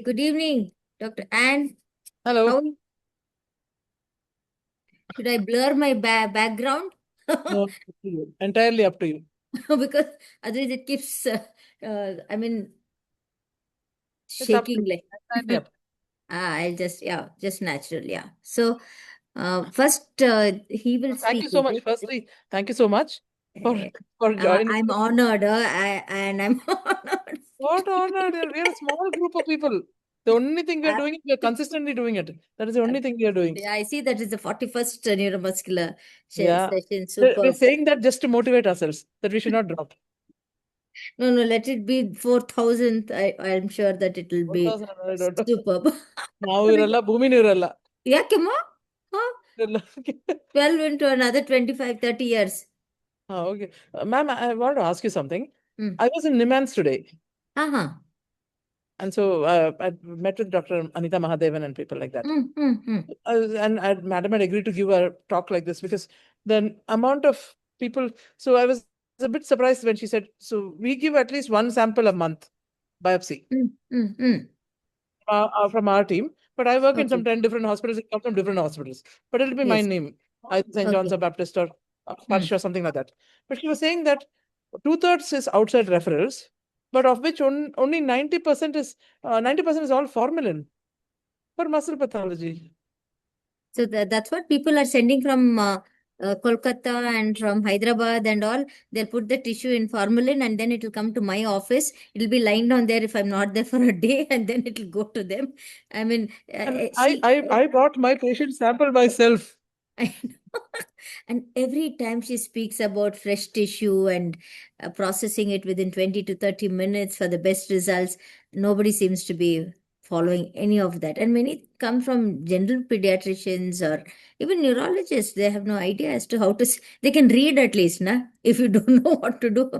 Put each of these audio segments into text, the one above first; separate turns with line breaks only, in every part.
good evening, Dr. Anne.
Hello.
How should I blur my background?
No, up to you. Entirely up to you.
Because otherwise it keeps,
It's up to
shaking
you.
like.
Entirely up.
I'll just natural, yeah. So, first, he will
Thank
speak,
you so
is
much.
it?
Firstly, thank you so much for
Uh,
for joining.
I'm honored, and I'm honored.
What honor, dear. We are a small group of people. The only thing we are doing is we are consistently doing it. That is the only thing we are doing.
Yeah, I see that is the 41st neuromuscular
Yeah.
session.
We're
Superb.
saying that just to motivate ourselves, that we should not drop.
No, no, let it be 4,000th. I'm sure that it will be
4,000, I don't know.
superb.
Now Uralla, Bhumi Nuralla.
Yeah, come on. Huh? 12 into another 25, 30 years.
Oh, okay. Ma'am, I want to ask you something.
Mm.
I was in Nimans today.
Uh-huh.
And so I met with Dr. Anita Mahadevan and people like that. Madam had agreed to give a talk like this because the amount of people. So I was a bit surprised when she said, so we give at least one sample a month biopsy from our team. But I work in some
Okay.
10 different hospitals. It comes from different hospitals. But it'll be my
Yes.
name, either St. John's
Okay.
or Baptist or
Mm.
Parsh or something like that. But she was saying that 2/3 is outside referrals, but of which only 90% is 90% is all formalin for muscle pathology.
So that's what people are sending from Kolkata and from Hyderabad and all. They'll put the tissue in formalin and then it will come to my office. It'll be lying down there if I'm not there for a day, and then it'll go to them. I mean,
And I brought my patient sample myself.
I know. And every time she speaks about fresh tissue and processing it within 20 to 30 minutes for the best results, nobody seems to be following any of that. And many come from general pediatricians or even neurologists. They have no idea as to how to, they can read at least, na, if you don't know what to do.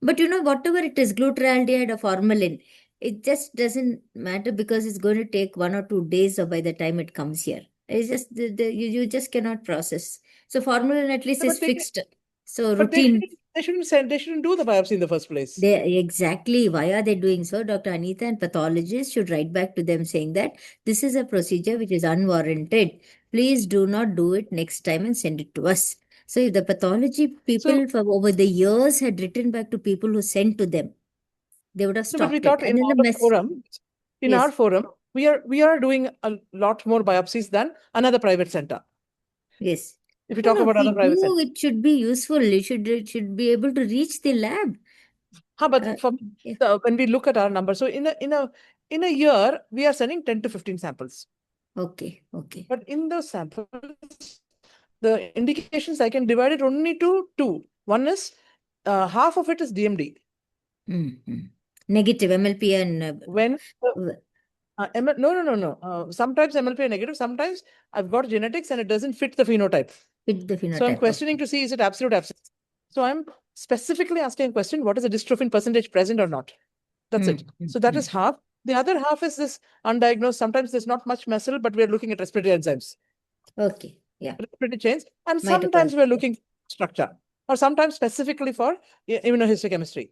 But whatever it is, glutaraldehyde or formalin, it just doesn't matter because it's going to take 1 or 2 days or by the time it comes here. It's just you just cannot process. So formalin at least
No,
is fixed. So
but they
routine.
shouldn't do the biopsy in the first place.
They exactly why are they doing so? Dr. Anita and pathologists should write back to them saying that this is a procedure which is unwarranted. Please do not do it next time and send it to us. So if the pathology
So
people for over the years had written back to people who sent to them, they would have
no, but we
stopped it.
thought
And then the mess.
in our
Yes.
forum, we are doing a lot more biopsies than another private center.
Yes.
If we
No,
talk
no, if
about
we
other private
do,
centers.
it should be useful. It should be able to reach the lab.
But
Yeah.
when we look at our numbers, so in a year, we are sending 10 to 15 samples.
Okay, okay.
But in those samples, the indications I can divide it only to two. One is half of it is DMD.
Mm-hmm. Negative MLP and
When no. Sometimes MLP are negative. Sometimes I've got genetics and it doesn't fit the phenotype.
fit the
So I'm
phenotype.
questioning to see is it absolute absence. So I'm specifically asking a question: what is the dystrophin percentage present or not? That's it. So that is half. The other half is this undiagnosed. Sometimes there's not much muscle, but we're looking at respiratory enzymes,
Okay, yeah.
respiratory chains, and sometimes
Mitochondria.
we're looking for structure, or sometimes specifically for immunohistochemistry.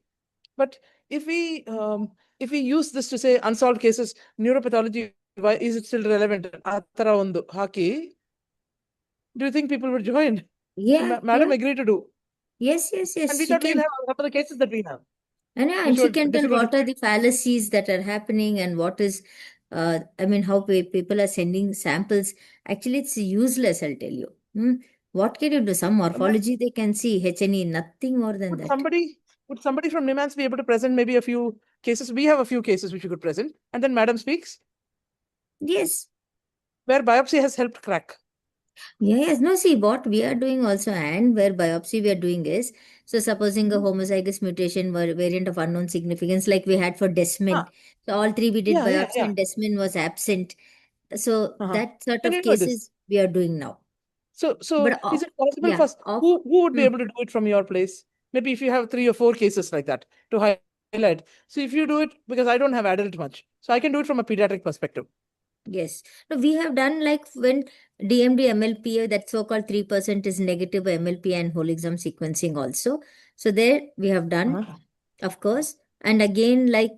But if we use this to say unsolved cases, neuropathology, why is it still relevant? Atara ondo haki. Do you think people would join?
Yeah,
Madam
yeah.
agreed to do.
Yes, yes,
And
yes.
we
She
thought we'll
can.
have some of the cases that we have,
And yeah, and
which
she
were
can tell
difficult to
what are
treat.
the fallacies that are happening and what is, how people are sending samples. Actually, it's useless, I'll tell you. What can you do? Some morphology they can see, HNE, nothing more than
Would
that.
somebody from Nimans be able to present maybe a few cases? We have a few cases which we could present, and then Madam speaks,
Yes.
where biopsy has helped crack.
Yes, no, see what we are doing also, and where biopsy we are doing is, so supposing a homozygous mutation variant of unknown significance, like we had for Desmin.
Ah,
So all three we did biopsy
yeah.
and Desmin was absent. So
Uh-huh.
that sort
I
of
didn't know this.
cases we are doing now.
So
But
is it possible
yeah,
for who would be
hmm.
able to do it from your place? Maybe if you have 3 or 4 cases like that to highlight. So if you do it, because I don't have adult much, so I can do it from a pediatric perspective.
Yes. No, we have done like when DMD MLPA, that so-called 3% is negative MLPA and whole exome sequencing also. So there we have done,
Uh-huh.
of course. And again, like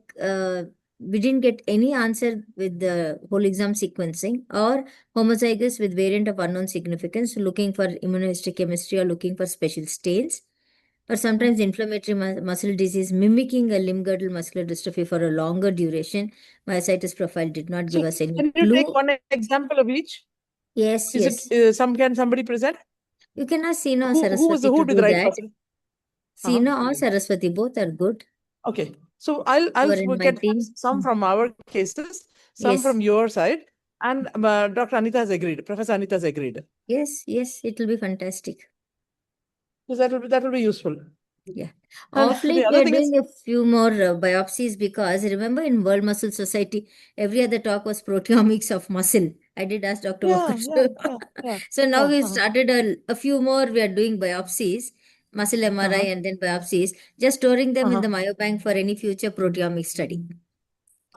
we didn't get any answer with the whole exome sequencing, or homozygous with variant of unknown significance, looking for immunohistochemistry or looking for special stains, or sometimes inflammatory muscle disease mimicking a limb girdle muscular dystrophy for a longer duration. Myositis profile did not give
So
us any
can you take
clue.
one example of each?
Yes,
Is
yes.
it can somebody present?
You can ask Sina or
Who
Saraswati to
did
do
the right
that.
person? Uh-huh.
Sina or Saraswati, both are good.
Okay. So I'll
Who are in my
get
team.
some from our cases, some
Yes,
from your side, and Dr. Anita has agreed. Professor Anita has agreed.
yes, yes. It will be fantastic.
So that will be useful.
Yeah.
And
Off
the
late, we
other
are
thing is,
doing a few more biopsies because remember in World Muscle Society, every other talk was proteomics of muscle. I did ask Dr.
yeah,
Vakush.
yeah.
So now
Uh,
we've
uh,
started a few more. We are doing biopsies, muscle MRI,
uh-huh,
and then biopsies, just storing them in
uh-huh.
the biobank for any future proteomic study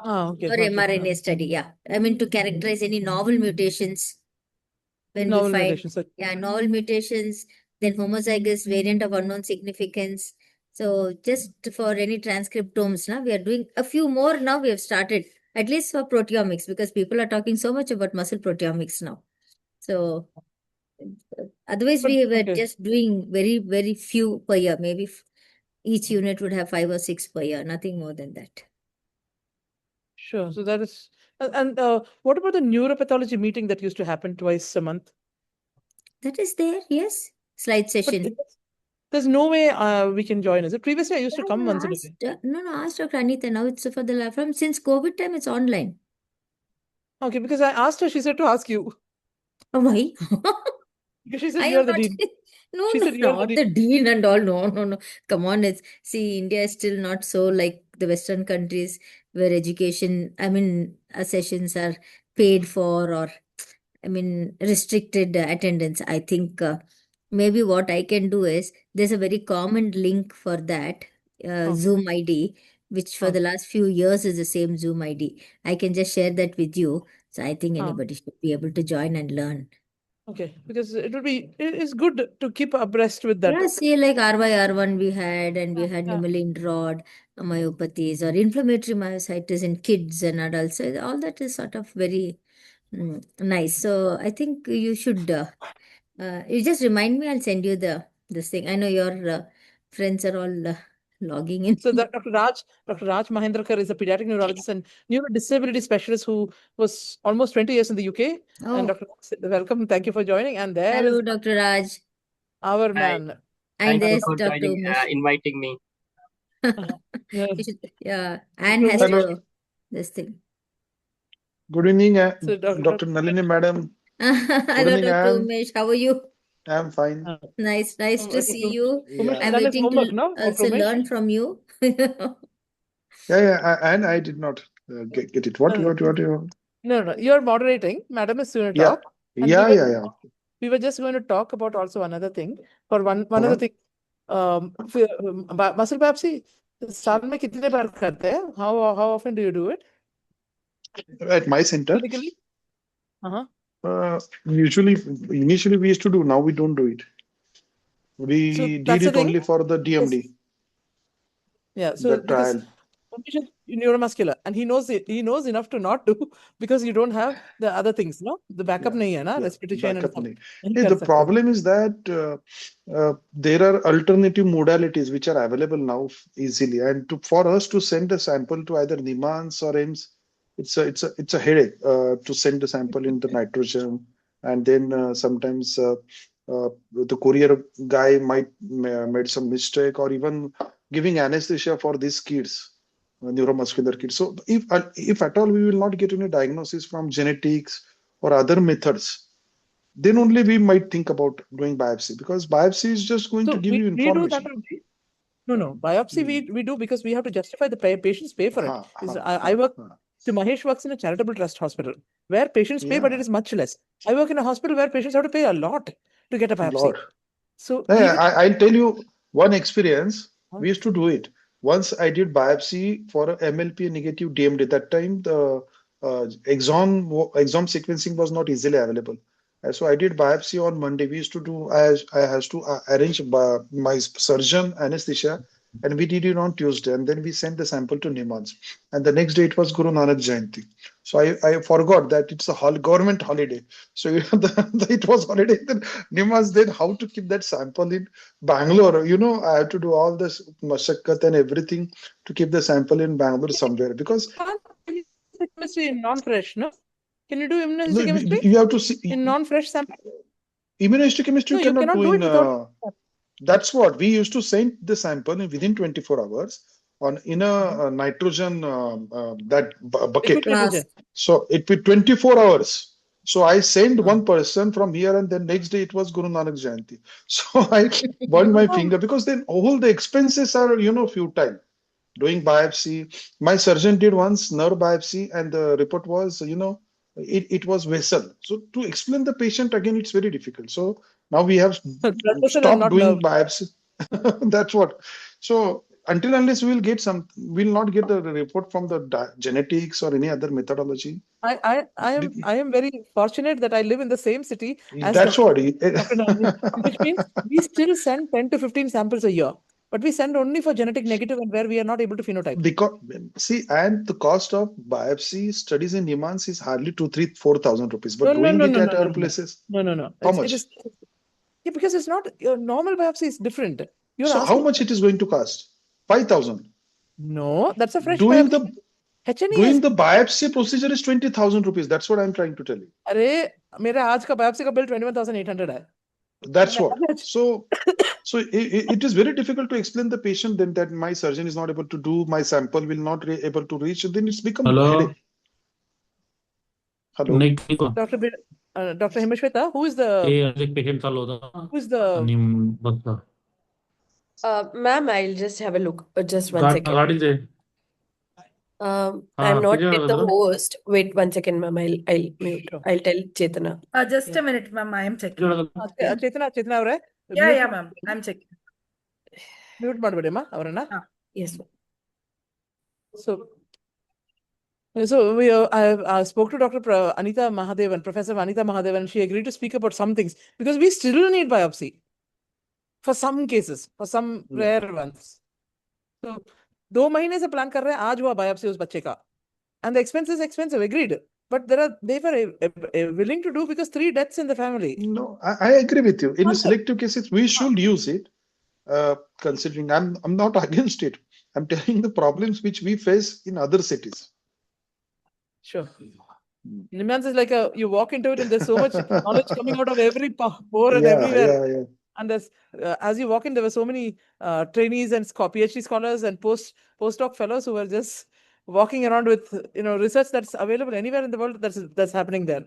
Okay,
or
okay.
mRNA study. Yeah. I mean, to characterize any novel mutations when we
Novel
find,
mutations. So,
novel mutations, then homozygous variant of unknown significance. So just for any transcriptomes, now we are doing a few more now. We have started at least for proteomics because people are talking so much about muscle proteomics now. So otherwise,
but
we were
okay,
just doing very, very few per year. Maybe each unit would have 5 or 6 per year, nothing more than that.
sure. So that is, and what about the neuropathology meeting that used to happen twice a month?
That is there, yes. Slide
But
session.
there's no way we can join. Is it? Previously, I used to
Yeah,
come
yeah,
once in a
ask,
day.
no, ask Dr. Anita. Now it's for the from since COVID time, it's online.
Okay, because I asked her, she said to ask you.
Oh, why?
Because she said
I
you are
am
the
not.
dean.
No,
She
no,
said you are the
not
dean.
the dean and all. No, no, no. Come on, it's see, India is still not so like the Western countries where education, I mean, sessions are paid for, or I mean, restricted attendance. I think maybe what I can do is there's a very common link for that
Huh,
Zoom ID, which for
huh,
the last few years is the same Zoom ID. I can just share that with you. So I think
huh.
anybody should be able to join and learn.
Okay, because it's good to keep abreast with that.
Yeah, see, like RY1 we had, and we
Yeah,
had
yeah.
pneumoline rod myopathies or inflammatory myositis in kids and adults. So all that is sort of very nice. So I think you should. You just remind me. I'll send you the this thing. I know your friends are all logging in.
So that Dr. Raj Mahendrakar is a pediatric neurologist and neurodisability specialist who was almost 20 years in the UK. And
Oh,
Dr. Raj, welcome. Thank you for joining. And there
hello,
is
Dr. Raj,
our
Hi,
man.
and
thank you
there's
for
Dr.
joining,
Umesh.
inviting me.
Yes.
You should, yeah,
Dr.
Anne has
Umesh.
Hello.
to this thing.
Good evening,
So
Dr. Nalini Madam. Good
Hello,
evening,
Dr.
Anne.
Umesh. How are you?
I'm fine.
Nice, nice to
Dr.
see you.
Umesh has
Yeah.
I'm
done his
waiting
homework,
to
no, Dr.
also
Umesh?
learn from you.
And I did not get it. What,
No,
what, what, you?
no. You're moderating. Madam is soon to
Yeah.
talk. And
Yeah.
we were just going to talk about also another thing. For one other
Uh-huh.
thing, muscle biopsy, साल में कितने बार करते हैं? How often do you do it
At my center,
clinically? Uh-huh.
usually, initially we used to do, now we don't do it.
So
We did
that's the
it
thing.
only for the
Yes.
DMD,
Yeah. So
the
because
trial.
Umesh is neuromuscular and he knows it. He knows enough to not do because you don't have the other things, no? The backup
Yeah.
nahi hai na,
Yeah.
respiratory chain and
Backup
stuff.
नहीं.
नहीं
Hey,
कर
the
सकते.
problem is that there are alternative modalities which are available now easily, and for us to send a sample to either Nimans or AIMS, it's a headache to send a sample in the nitrogen, and then sometimes the courier guy might made some mistake, or even giving anesthesia for these kids, neuromuscular kids. So if at all we will not get any diagnosis from genetics or other methods, then only we might think about doing biopsy, because biopsy is just going to
So
give you
we do that
information.
only. No. Biopsy we do because we have to justify the patients pay for it. I work. So Mahesh works in a charitable trust hospital where patients pay, but it
Yeah,
is much less. I work in a hospital where patients have to pay a lot to get a biopsy.
Lord.
So
Yeah,
even
I'll tell you one experience.
Huh?
We used to do it. Once I did biopsy for a MLP negative DMD. That time the exome sequencing was not easily available. So I did biopsy on Monday. We used to do, I has to arrange my surgeon anesthesia. and we did it on Tuesday, and then we sent the sample to Nimans, and the next day it was Guru Nanak Jayanti. So I forgot that it's a government holiday. So it was holiday. Then Nimans, then how to keep that sample in Bangalore? I have to do all this mashakkat and everything to keep the sample in Bangalore somewhere, because
Chemistry in non-fresh, no? Can you do
no,
immunohistochemistry
you have to see
in non-fresh sample?
immunohistochemistry.
No,
You
you
cannot
cannot
do
do
in.
it without.
That's what we used to send the sample within 24 hours in a nitrogen bucket.
Liquid nitrogen.
So it be 24 hours. So I sent
Hmm.
one person from here, and then next day it was Guru Nanak Jayanti. So I burned my finger, because then all the expenses are futile. Doing biopsy. My surgeon did once nerve biopsy, and the report was, it was vessel. So to explain the patient again, it's very difficult. So now we have
Blood vessel and
stopped
not
doing
nerve.
biopsy. That's what. So until unless we'll not get the report from the genetics or any other methodology.
I am very fortunate that I live in the same city as
That's
Dr.
what.
Nalini, which means we still send 10 to 15 samples a year, but we send only for genetic negative and where we are not able to phenotype.
Because see, and the cost of biopsy studies in Nimans is hardly 2, 3, 4,000 rupees. But doing it at our places,
No.
how
It
much?
is because it's not your normal biopsy is different. You're
So how
asking
much it is going to cost? 5,000.
no, that's a fresh
Doing
biopsy.
doing
HNES.
the biopsy procedure is 20,000 rupees. That's what I'm trying to tell you.
अरे मेरा आज का biopsy का bill 21,800 है.
That's what. So it is very difficult to explain the patient then that my surgeon is not able to do, my sample will not able to reach. Then it's become headache. Hello.
Dr. Himashweta, who is the
Ma'am, I'll just have a look. Just one second. I'm not with the host. Wait 1 second, ma'am. I'll mute. I'll tell Chetana.
Just a minute, ma'am. I am checking.
Chetana ಅವರೇ
Yeah, ma'am. I'm checking.
Mute ಮಾಡಬೇಡಿ ಅಮ್ಮ ಅವರನ್ನ.
Yes, ma'am.
So I spoke to Dr. Anita Mahadevan, Professor Anita Mahadevan. She agreed to speak about some things because we still need biopsy for some cases, for some rare ones. So 2 महीने से plan कर रहे हैं, आज हुआ biopsy उस बच्चे का, and the expense is expensive. Agreed, but they were willing to do because 3 deaths in the family.
No, I agree with you. In selective cases, we should use it. Considering I'm not against it. I'm telling the problems which we face in other cities.
Sure. Nimans is like you walk into it and there's so much knowledge coming out of every pore and everywhere.
Yeah.
And there's as you walk in, there were so many trainees and PhD scholars and postdoc fellows who were just walking around with research that's available anywhere in the world that's happening there.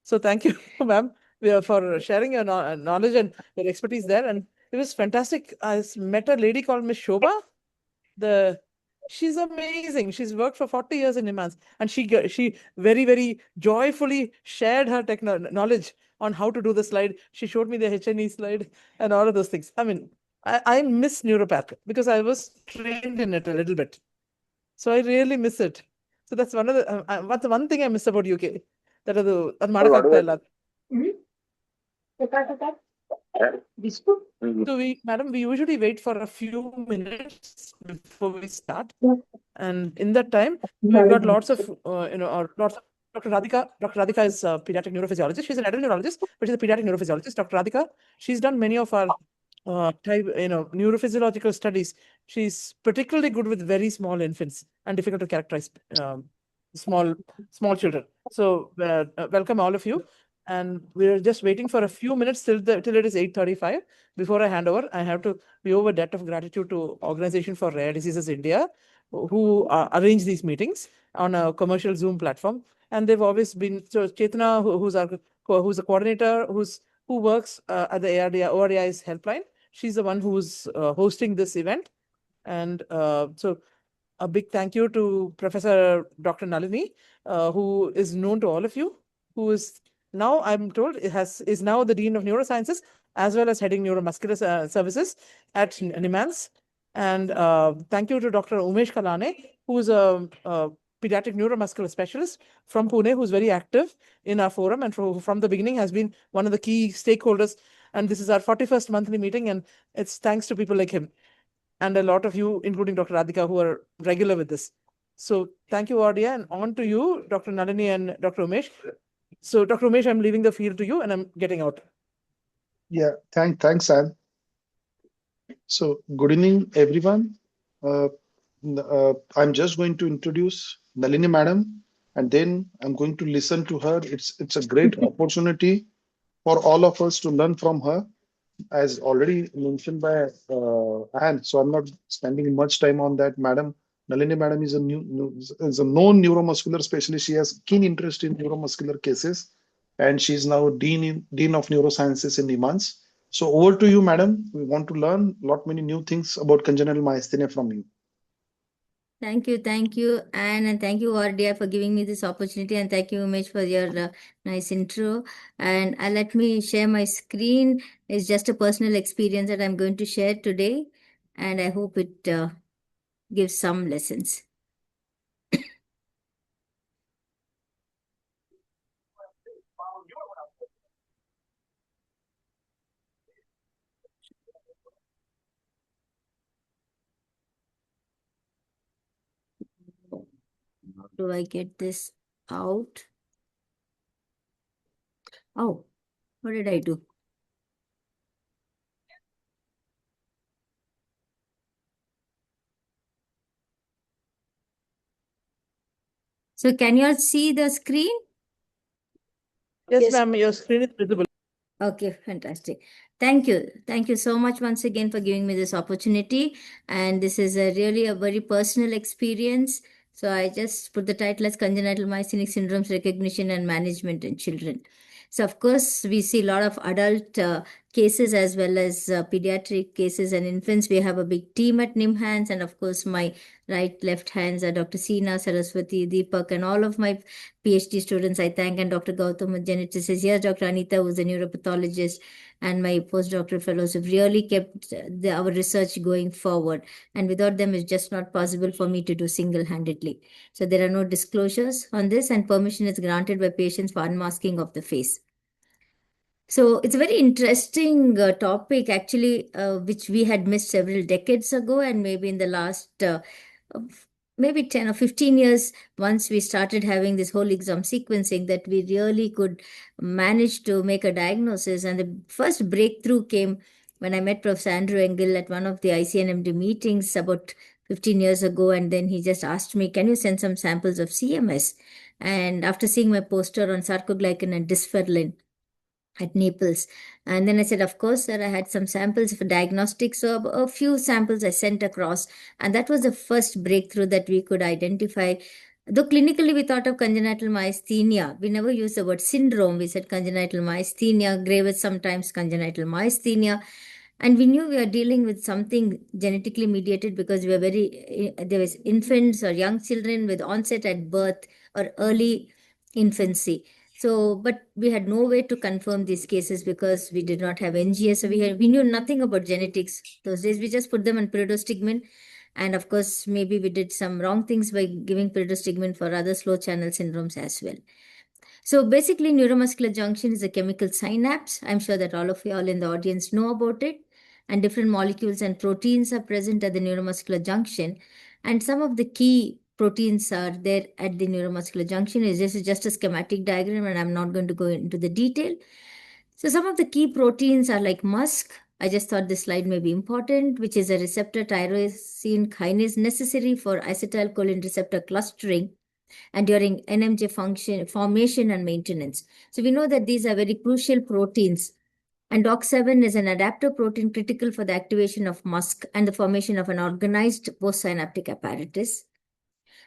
So thank you, ma'am, for sharing your knowledge and your expertise there. And it was fantastic. I met a lady called Miss Shobha. She's amazing. She's worked for 40 years in Nimans, and she very, very joyfully shared her knowledge on how to do the slide. She showed me the HNE slide and all of those things. I mean, I miss neuropath because I was trained in it a little bit. So I really miss it. So that's one thing I miss about UK. So madam, we usually wait for a few minutes before we start, and in that time we've got lots of Dr. Radhika. Dr. Radhika is a pediatric neurophysiologist. She's an adult neurologist, but she's a pediatric neurophysiologist. Dr. Radhika, she's done many of our neurophysiological studies. She's particularly good with very small infants and difficult to characterize small children. So welcome all of you. And we're just waiting for a few minutes till it is 8:35. Before I hand over, I have to be over debt of gratitude to Organization for Rare Diseases India, who arrange these meetings on a commercial Zoom platform. And they've always been, so Chetana, who's a coordinator, who works at the ORDI's helpline. She's the one who's hosting this event. And so a big thank you to Professor Dr. Nalini, who is known to all of you, who is now, I'm told, is now the Dean of Neurosciences, as well as heading Neuromuscular Services at Nimans. And thank you to Dr. Umesh Kalane, who is a pediatric neuromuscular specialist from Pune, who's very active in our forum and from the beginning has been one of the key stakeholders. And this is our 41st monthly meeting, and it's thanks to people like him. and a lot of you, including Dr. Radhika, who are regular with this. So thank you, Ordia, and on to you, Dr. Nalini and Dr. Umesh. So Dr. Umesh, I'm leaving the field to you and I'm getting out.
Yeah, thanks, Sam. So, good evening, everyone. Uh, I'm just going to introduce Nalini Madam, and then I'm going to listen to her. It's a great opportunity for all of us to learn from her, as already mentioned by Anne. So I'm not spending much time on that. Madam Nalini Madam is is a known neuromuscular specialist. She has keen interest in neuromuscular cases, and she's now Dean of Neurosciences in NIMANS. So over to you, Madam. We want to learn many new things about congenital myasthenia from you.
Thank you, Anne, and thank you, Ordia, for giving me this opportunity, and thank you, Umesh, for your nice intro. And let me share my screen. It's just a personal experience that I'm going to share today, and I hope it gives some lessons. How do I get this out? Oh, what did I do? So can you all see the screen?
Yes,
Yes.
ma'am, your screen is visible.
Okay, fantastic. Thank you. Thank you so much once again for giving me this opportunity. And this is really a very personal experience. So I just put the title as Congenital Myasthenic Syndromes Recognition and Management in Children. So of course, we see a lot of adult cases as well as pediatric cases and infants. We have a big team at NIMHANS, and of course, my right, left hands are Dr. Seena, Saraswati, Deepak, and all of my PhD students I thank, and Dr. Gautam, a geneticist. Here's Dr. Anita, who's a neuropathologist, and my postdoctoral fellows have really kept our research going forward. And without them, it's just not possible for me to do single-handedly. So there are no disclosures on this, and permission is granted by patients for unmasking of the face. So it's a very interesting topic, actually, which we had missed several decades ago, and maybe in the last maybe 10 or 15 years, once we started having this whole exome sequencing, that we really could manage to make a diagnosis. And the first breakthrough came when I met Professor Andrew Engel at one of the ICNMD meetings about 15 years ago. And then he just asked me, can you send some samples of CMS? And after seeing my poster on sarcoglycan and dysferlin at Naples. And then I said, of course, sir, I had some samples for diagnostics. So a few samples I sent across. And that was the first breakthrough that we could identify. Though clinically we thought of congenital myasthenia, we never used the word syndrome. We said congenital myasthenia, Graves sometimes congenital myasthenia. And we knew we were dealing with something genetically mediated because we were there was infants or young children with onset at birth or early infancy. So, but we had no way to confirm these cases because we did not have NGS. So we knew nothing about genetics those days. We just put them on pyridostigmine. And of course, maybe we did some wrong things by giving pyridostigmine for other slow channel syndromes as well. So basically, neuromuscular junction is a chemical synapse. I'm sure that all of you all in the audience know about it. And different molecules and proteins are present at the neuromuscular junction. And some of the key proteins are there at the neuromuscular junction. This is just a schematic diagram, and I'm not going to go into the detail. So some of the key proteins are like MuSK. I just thought this slide may be important, which is a receptor tyrosine kinase necessary for acetylcholine receptor clustering and during NMJ function formation and maintenance. So we know that these are very crucial proteins. And DOX7 is an adapter protein critical for the activation of MuSK and the formation of an organized postsynaptic apparatus.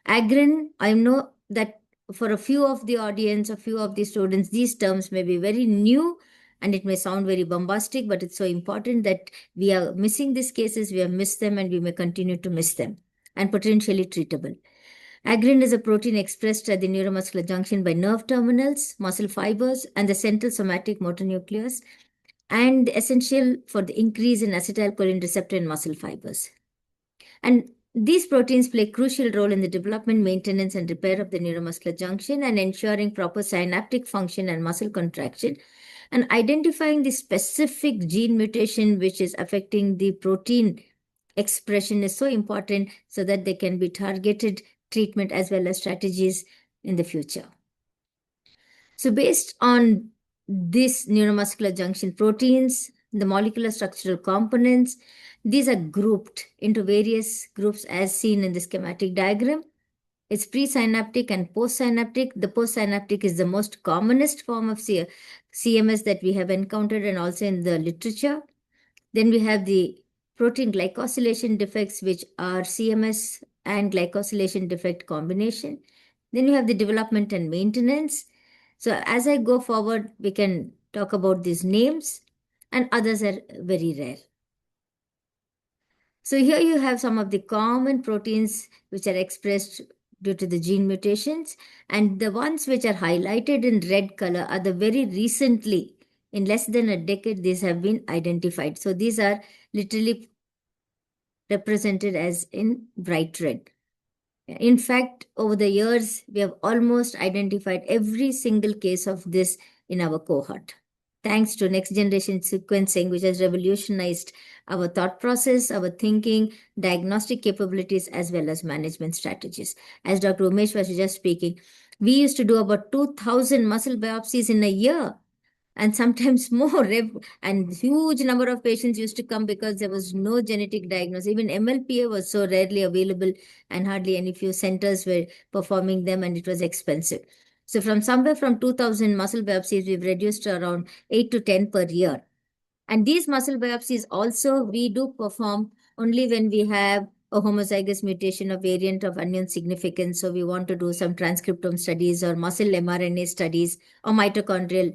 Agrin, I know that for a few of the audience, a few of the students, these terms may be very new and it may sound very bombastic, but it's so important that we are missing these cases, we have missed them, and we may continue to miss them and potentially treatable. Agrin is a protein expressed at the neuromuscular junction by nerve terminals, muscle fibers, and the central somatic motor nucleus, and essential for the increase in acetylcholine receptor in muscle fibers. And these proteins play a crucial role in the development, maintenance, and repair of the neuromuscular junction and ensuring proper synaptic function and muscle contraction, and identifying the specific gene mutation which is affecting the protein expression is so important so that there can be targeted treatment as well as strategies in the future. So based on these neuromuscular junction proteins, the molecular structural components, these are grouped into various groups as seen in the schematic diagram. It's presynaptic and postsynaptic. The postsynaptic is the most commonest form of CMS that we have encountered and also in the literature. Then we have the protein glycosylation defects, which are CMS and glycosylation defect combination. Then you have the development and maintenance. So as I go forward, we can talk about these names, and others are very rare. So here you have some of the common proteins which are expressed due to the gene mutations, and the ones which are highlighted in red color are the very recently, in less than a decade, these have been identified. So these are literally represented as in bright red. In fact, over the years, we have almost identified every single case of this in our cohort, thanks to next generation sequencing, which has revolutionized our thought process, our thinking, diagnostic capabilities, as well as management strategies. As Dr. Umesh was just speaking, we used to do about 2,000 muscle biopsies in a year, and sometimes more. And huge number of patients used to come because there was no genetic diagnosis. Even MLPA was so rarely available, and hardly any few centers were performing them, and it was expensive. So from somewhere from 2,000 muscle biopsies, we've reduced to around 8 to 10 per year. And these muscle biopsies also we do perform only when we have a homozygous mutation or variant of unknown significance. So we want to do some transcriptome studies or muscle mRNA studies or mitochondrial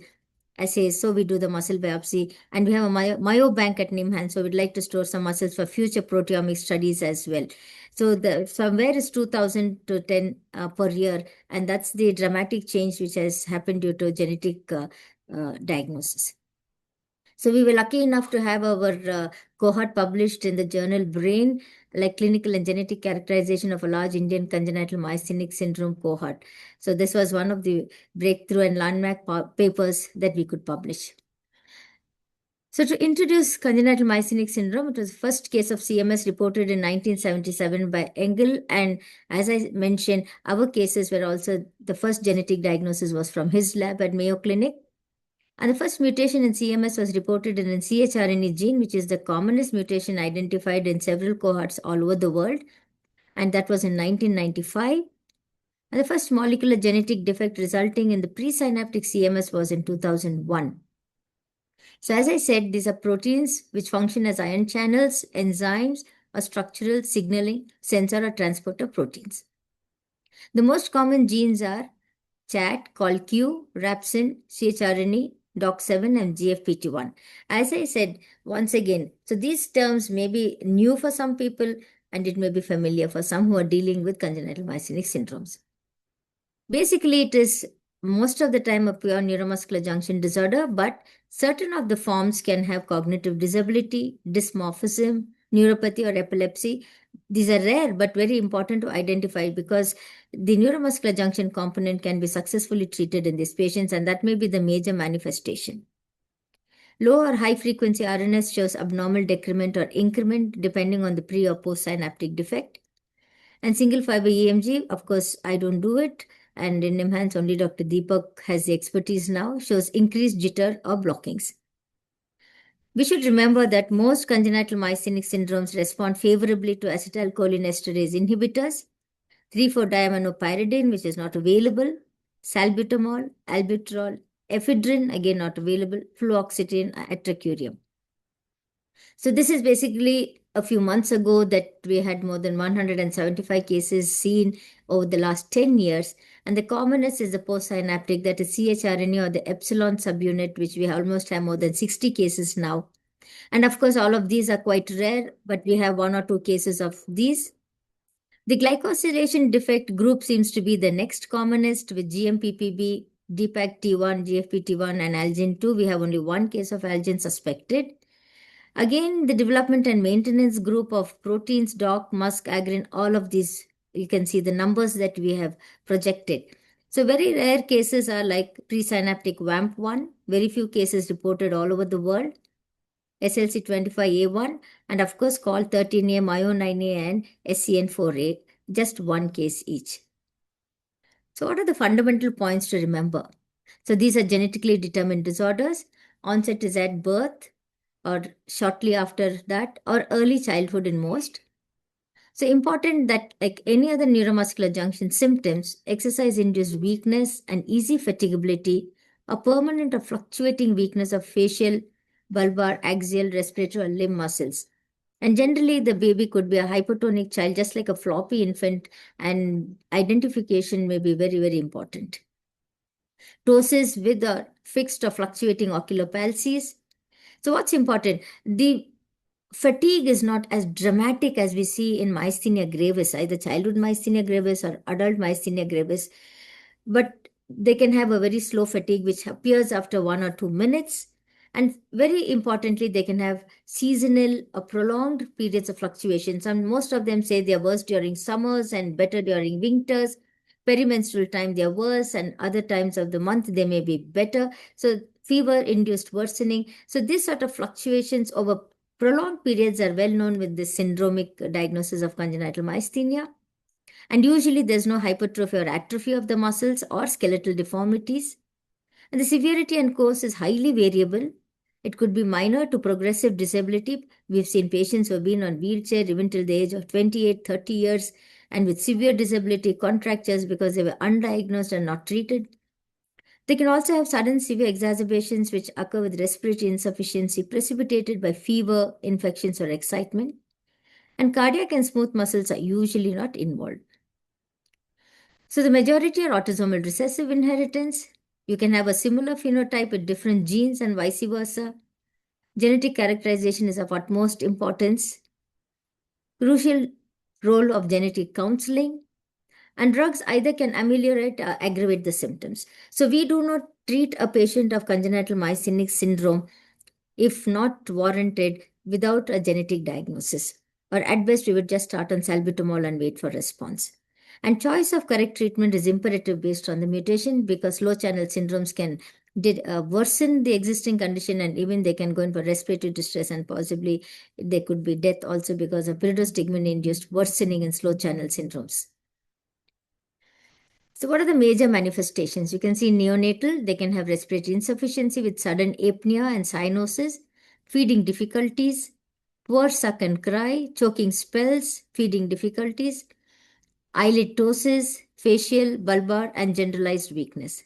assays. So we do the muscle biopsy, and we have a myobank at NIMHAN. So we'd like to store some muscles for future proteomic studies as well. So the somewhere is 2,000 to 10 per year, and that's the dramatic change which has happened due to genetic diagnosis. So we were lucky enough to have our cohort published in the journal Brain, like clinical and genetic characterization of a large Indian congenital myasthenic syndrome cohort. So this was one of the breakthrough and landmark papers that we could publish. So to introduce congenital myasthenic syndrome, it was the first case of CMS reported in 1977 by Engel. And as I mentioned, our cases were also, the first genetic diagnosis was from his lab at Mayo Clinic. And the first mutation in CMS was reported in a ChRNA gene, which is the commonest mutation identified in several cohorts all over the world. And that was in 1995. And the first molecular genetic defect resulting in the presynaptic CMS was in 2001. So as I said, these are proteins which function as ion channels, enzymes, or structural signaling sensor or transporter proteins. The most common genes are CHAT, COLQ, Rapsin, ChRNA, DOC7, and GFPT1. As I said, once again, so these terms may be new for some people and it may be familiar for some who are dealing with congenital myasthenic syndromes. Basically, it is most of the time a pure neuromuscular junction disorder, but certain of the forms can have cognitive disability, dysmorphism, neuropathy, or epilepsy. These are rare but very important to identify because the neuromuscular junction component can be successfully treated in these patients, and that may be the major manifestation. Low or high frequency RNS shows abnormal decrement or increment depending on the pre or post synaptic defect. And single fiber EMG, of course, I don't do it. And in NIMHANS, only Dr. Deepak has the expertise now, shows increased jitter or blockings. We should remember that most congenital myasthenic syndromes respond favorably to acetylcholinesterase inhibitors, 3,4-diaminopyridine, which is not available, salbutamol, albuterol, ephedrine, again not available, fluoxetine, atracurium. So this is basically a few months ago that we had more than 175 cases seen over the last 10 years. And the commonest is the postsynaptic, that is ChRNA or the epsilon subunit, which we almost have more than 60 cases now. And of course, all of these are quite rare, but we have 1 or 2 cases of these. The glycosylation defect group seems to be the next commonest with GMPPB, DPAC-T1, GFP-T1, and Algin-2. We have only 1 case of Algin suspected. Again, the development and maintenance group of proteins, DOC, MuSK, Agrin, all of these, you can see the numbers that we have projected. So very rare cases are like presynaptic WAMP1, very few cases reported all over the world. SLC25A1, and of course COL13A, MYO9A, and SCN4A, just one case each. So what are the fundamental points to remember? So these are genetically determined disorders. Onset is at birth or shortly after that, or early childhood in most. So important that, like any other neuromuscular junction symptoms, exercise-induced weakness and easy fatigability, a permanent or fluctuating weakness of facial, bulbar, axial, respiratory, or limb muscles. And generally, the baby could be a hypotonic child, just like a floppy infant, and identification may be very, very important. Ptosis with a fixed or fluctuating ocular palsies. So what's important? The fatigue is not as dramatic as we see in myasthenia gravis, either childhood myasthenia gravis or adult myasthenia gravis, but they can have a very slow fatigue which appears after 1 or 2 minutes. And very importantly, they can have seasonal or prolonged periods of fluctuations. And most of them say they're worse during summers and better during winters. Perimenstrual time, they're worse, and other times of the month, they may be better. So fever-induced worsening. So these sort of fluctuations over prolonged periods are well known with the syndromic diagnosis of congenital myasthenia. And usually there's no hypertrophy or atrophy of the muscles or skeletal deformities. And the severity and course is highly variable. It could be minor to progressive disability. We've seen patients who have been on wheelchair even till the age of 28, 30 years, and with severe disability contractures because they were undiagnosed and not treated. They can also have sudden severe exacerbations which occur with respiratory insufficiency precipitated by fever, infections, or excitement. And cardiac and smooth muscles are usually not involved. So the majority are autosomal recessive inheritance. You can have a similar phenotype with different genes and vice versa. Genetic characterization is of utmost importance. Crucial role of genetic counseling. And drugs either can ameliorate or aggravate the symptoms. So we do not treat a patient of congenital myasthenic syndrome if not warranted without a genetic diagnosis. Or at best, we would just start on salbutamol and wait for response. And choice of correct treatment is imperative based on the mutation, because low channel syndromes can worsen the existing condition, and even they can go into respiratory distress, and possibly there could be death also because of pyridostigmine-induced worsening in slow channel syndromes. So what are the major manifestations? You can see neonatal, they can have respiratory insufficiency with sudden apnea and cyanosis, feeding difficulties, poor suck and cry, choking spells, feeding difficulties, eyelid ptosis, facial, bulbar, and generalized weakness.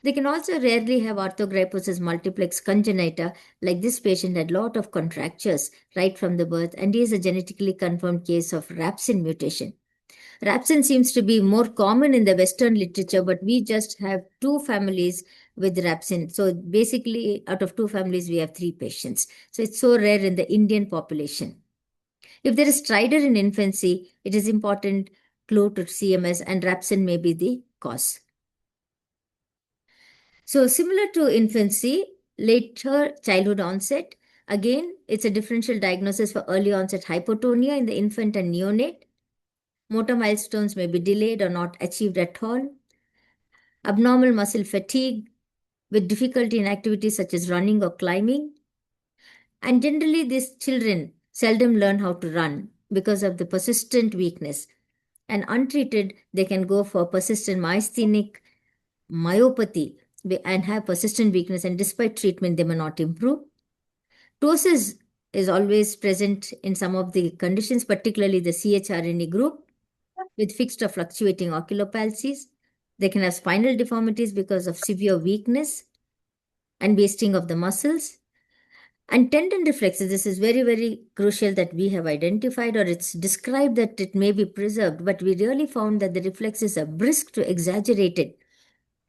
They can also rarely have orthogryposis multiplex congenita, like this patient had a lot of contractures right from the birth, and he is a genetically confirmed case of rapsin mutation. Rapsin seems to be more common in the Western literature, but we just have 2 families with rapsin. So basically, out of 2 families, we have 3 patients. So it's so rare in the Indian population. If there is stridor in infancy, it is important clue to CMS, and rapsin may be the cause. So similar to infancy, later childhood onset, again, it's a differential diagnosis for early onset hypotonia in the infant and neonate. Motor milestones may be delayed or not achieved at all. Abnormal muscle fatigue with difficulty in activities such as running or climbing. And generally, these children seldom learn how to run because of the persistent weakness. And untreated, they can go for persistent myasthenic myopathy and have persistent weakness, and despite treatment, they may not improve. Ptosis is always present in some of the conditions, particularly the CHRNE group, with fixed or fluctuating ocular palsies. They can have spinal deformities because of severe weakness and wasting of the muscles. And tendon reflexes, this is very, very crucial that we have identified, or it's described that it may be preserved, but we really found that the reflexes are brisk to exaggerated.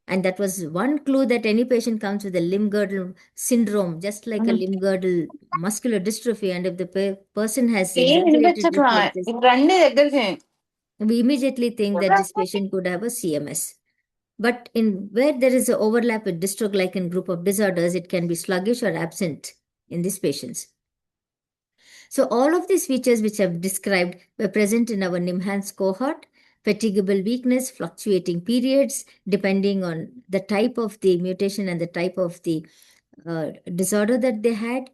And that was one clue that any patient comes with a limb girdle syndrome, just like a limb girdle muscular dystrophy. And if the person has exaggerated reflexes, we immediately think that this patient could have a CMS. But in where there is an overlap with dystroglycan group of disorders, it can be sluggish or absent in these patients. So all of these features which I've described were present in our NIMHANS cohort: fatigable weakness, fluctuating periods, depending on the type of the mutation and the type of the disorder that they had.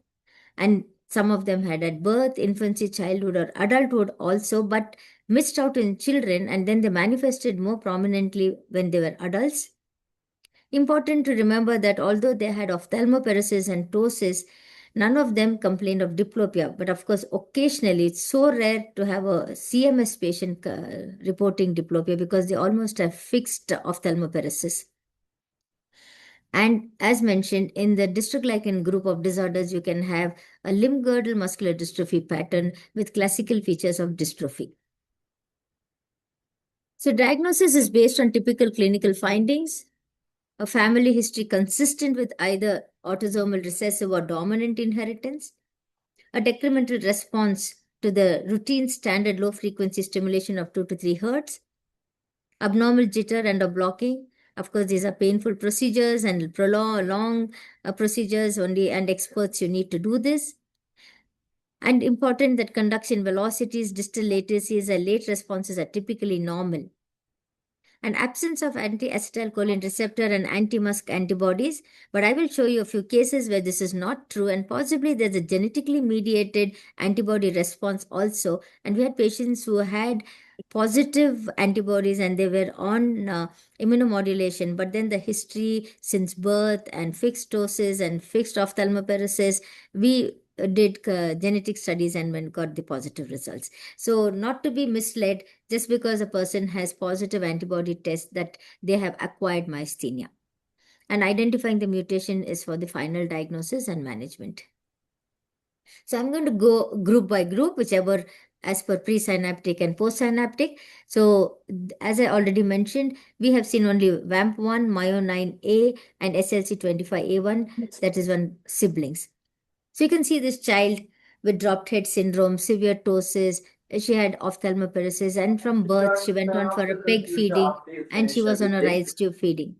And some of them had at birth, infancy, childhood, or adulthood also, but missed out in children, and then they manifested more prominently when they were adults. Important to remember that although they had ophthalmoparesis and ptosis, none of them complained of diplopia. But of course, occasionally, it's so rare to have a CMS patient reporting diplopia because they almost have fixed ophthalmoparesis. And as mentioned, in the dystrophy-like group of disorders, you can have a limb girdle muscular dystrophy pattern with classical features of dystrophy. So diagnosis is based on typical clinical findings, a family history consistent with either autosomal recessive or dominant inheritance, a decremental response to the routine standard low frequency stimulation of 2 to 3 hertz, abnormal jitter and a blocking. Of course, these are painful procedures and long procedures only, and experts, you need to do this. And important that conduction velocities, distal latencies, and late responses are typically normal. An absence of anti-acetylcholine receptor and anti-musk antibodies, but I will show you a few cases where this is not true, and possibly there's a genetically mediated antibody response also. And we had patients who had positive antibodies and they were on immunomodulation, but then the history since birth and fixed doses and fixed ophthalmoparesis, we did genetic studies and when got the positive results. So not to be misled just because a person has positive antibody test that they have acquired myasthenia. And identifying the mutation is for the final diagnosis and management. So I'm going to go group by group, whichever as per presynaptic and postsynaptic. So as I already mentioned, we have seen only VAMP1, MYO9A, and SLC25A1, that is one siblings. So you can see this child with dropped head syndrome, severe ptosis. She had ophthalmoparesis, and from birth she went on for a peg feeding, and she was on a rice tube feeding.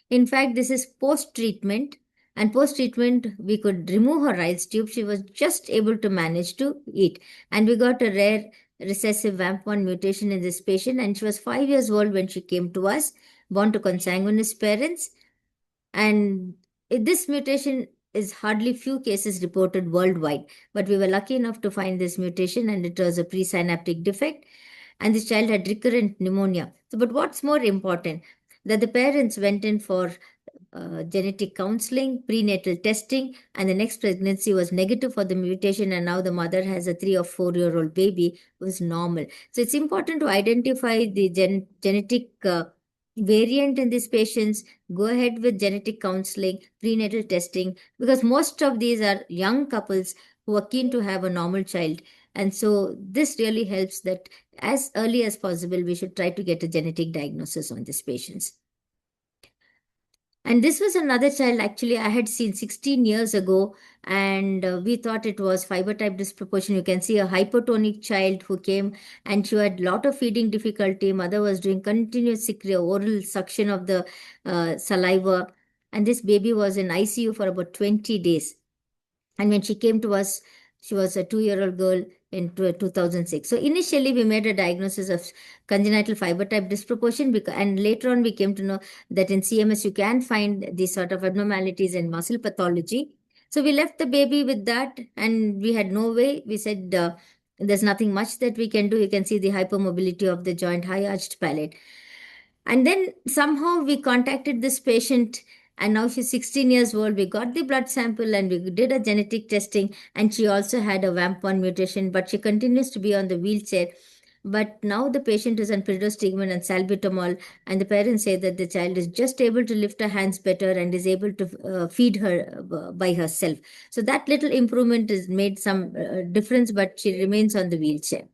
In fact, this is post-treatment, and post-treatment we could remove her rice tube. She was just able to manage to eat, and we got a rare recessive VAMP1 mutation in this patient, and she was 5 years old when she came to us, born to consanguineous parents, and this mutation is hardly few cases reported worldwide, but we were lucky enough to find this mutation, and it was a presynaptic defect, and this child had recurrent pneumonia. So, but what's more important, that the parents went in for genetic counseling, prenatal testing, and the next pregnancy was negative for the mutation, and now the mother has a 3 or 4-year-old baby who is normal. So it's important to identify the genetic variant in these patients, go ahead with genetic counseling, prenatal testing, because most of these are young couples who are keen to have a normal child. And so this really helps that as early as possible, we should try to get a genetic diagnosis on these patients. And this was another child actually I had seen 16 years ago, and we thought it was fiber type disproportion. You can see a hypotonic child who came, and she had a lot of feeding difficulty. Mother was doing continuous oral suction of the saliva, and this baby was in ICU for about 20 days. And when she came to us, she was a 2-year-old girl in 2006. So initially, we made a diagnosis of congenital fiber type disproportion, and later on, we came to know that in CMS, you can find these sort of abnormalities in muscle pathology. So we left the baby with that, and we had no way. We said, there's nothing much that we can do. You can see the hypermobility of the joint, high arched palate. And then somehow we contacted this patient, and now she's 16 years old. We got the blood sample and we did a genetic testing, and she also had a VAMP1 mutation, but she continues to be on the wheelchair. But now the patient is on predostigmine and salbutamol, and the parents say that the child is just able to lift her hands better and is able to feed her by herself. So that little improvement has made some difference, but she remains on the wheelchair.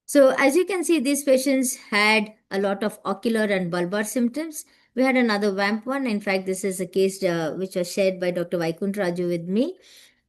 So as you can see, these patients had a lot of ocular and bulbar symptoms. We had another VAMP1. In fact, this is a case which was shared by Dr. Vaikunt Raju with me,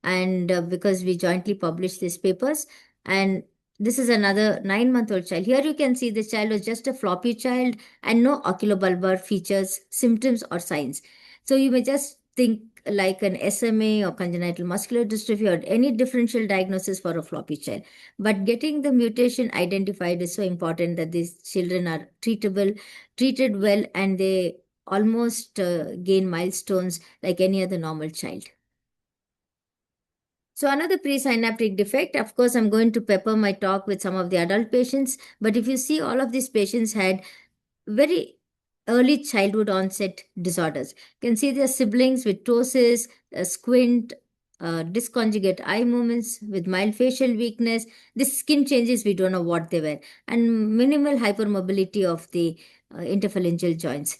and because we jointly published these papers. And this is another 9-month-old child. Here you can see the child was just a floppy child and no oculobulbar features, symptoms, or signs. So you may just think like an SMA or congenital muscular dystrophy or any differential diagnosis for a floppy child. But getting the mutation identified is so important that these children are treated well, and they almost gain milestones like any other normal child. So another presynaptic defect, of course, I'm going to pepper my talk with some of the adult patients, but if you see, all of these patients had very early childhood onset disorders. You can see their siblings with ptosis, squint, disconjugate eye movements with mild facial weakness. The skin changes, we don't know what they were, and minimal hypermobility of the interphalangeal joints.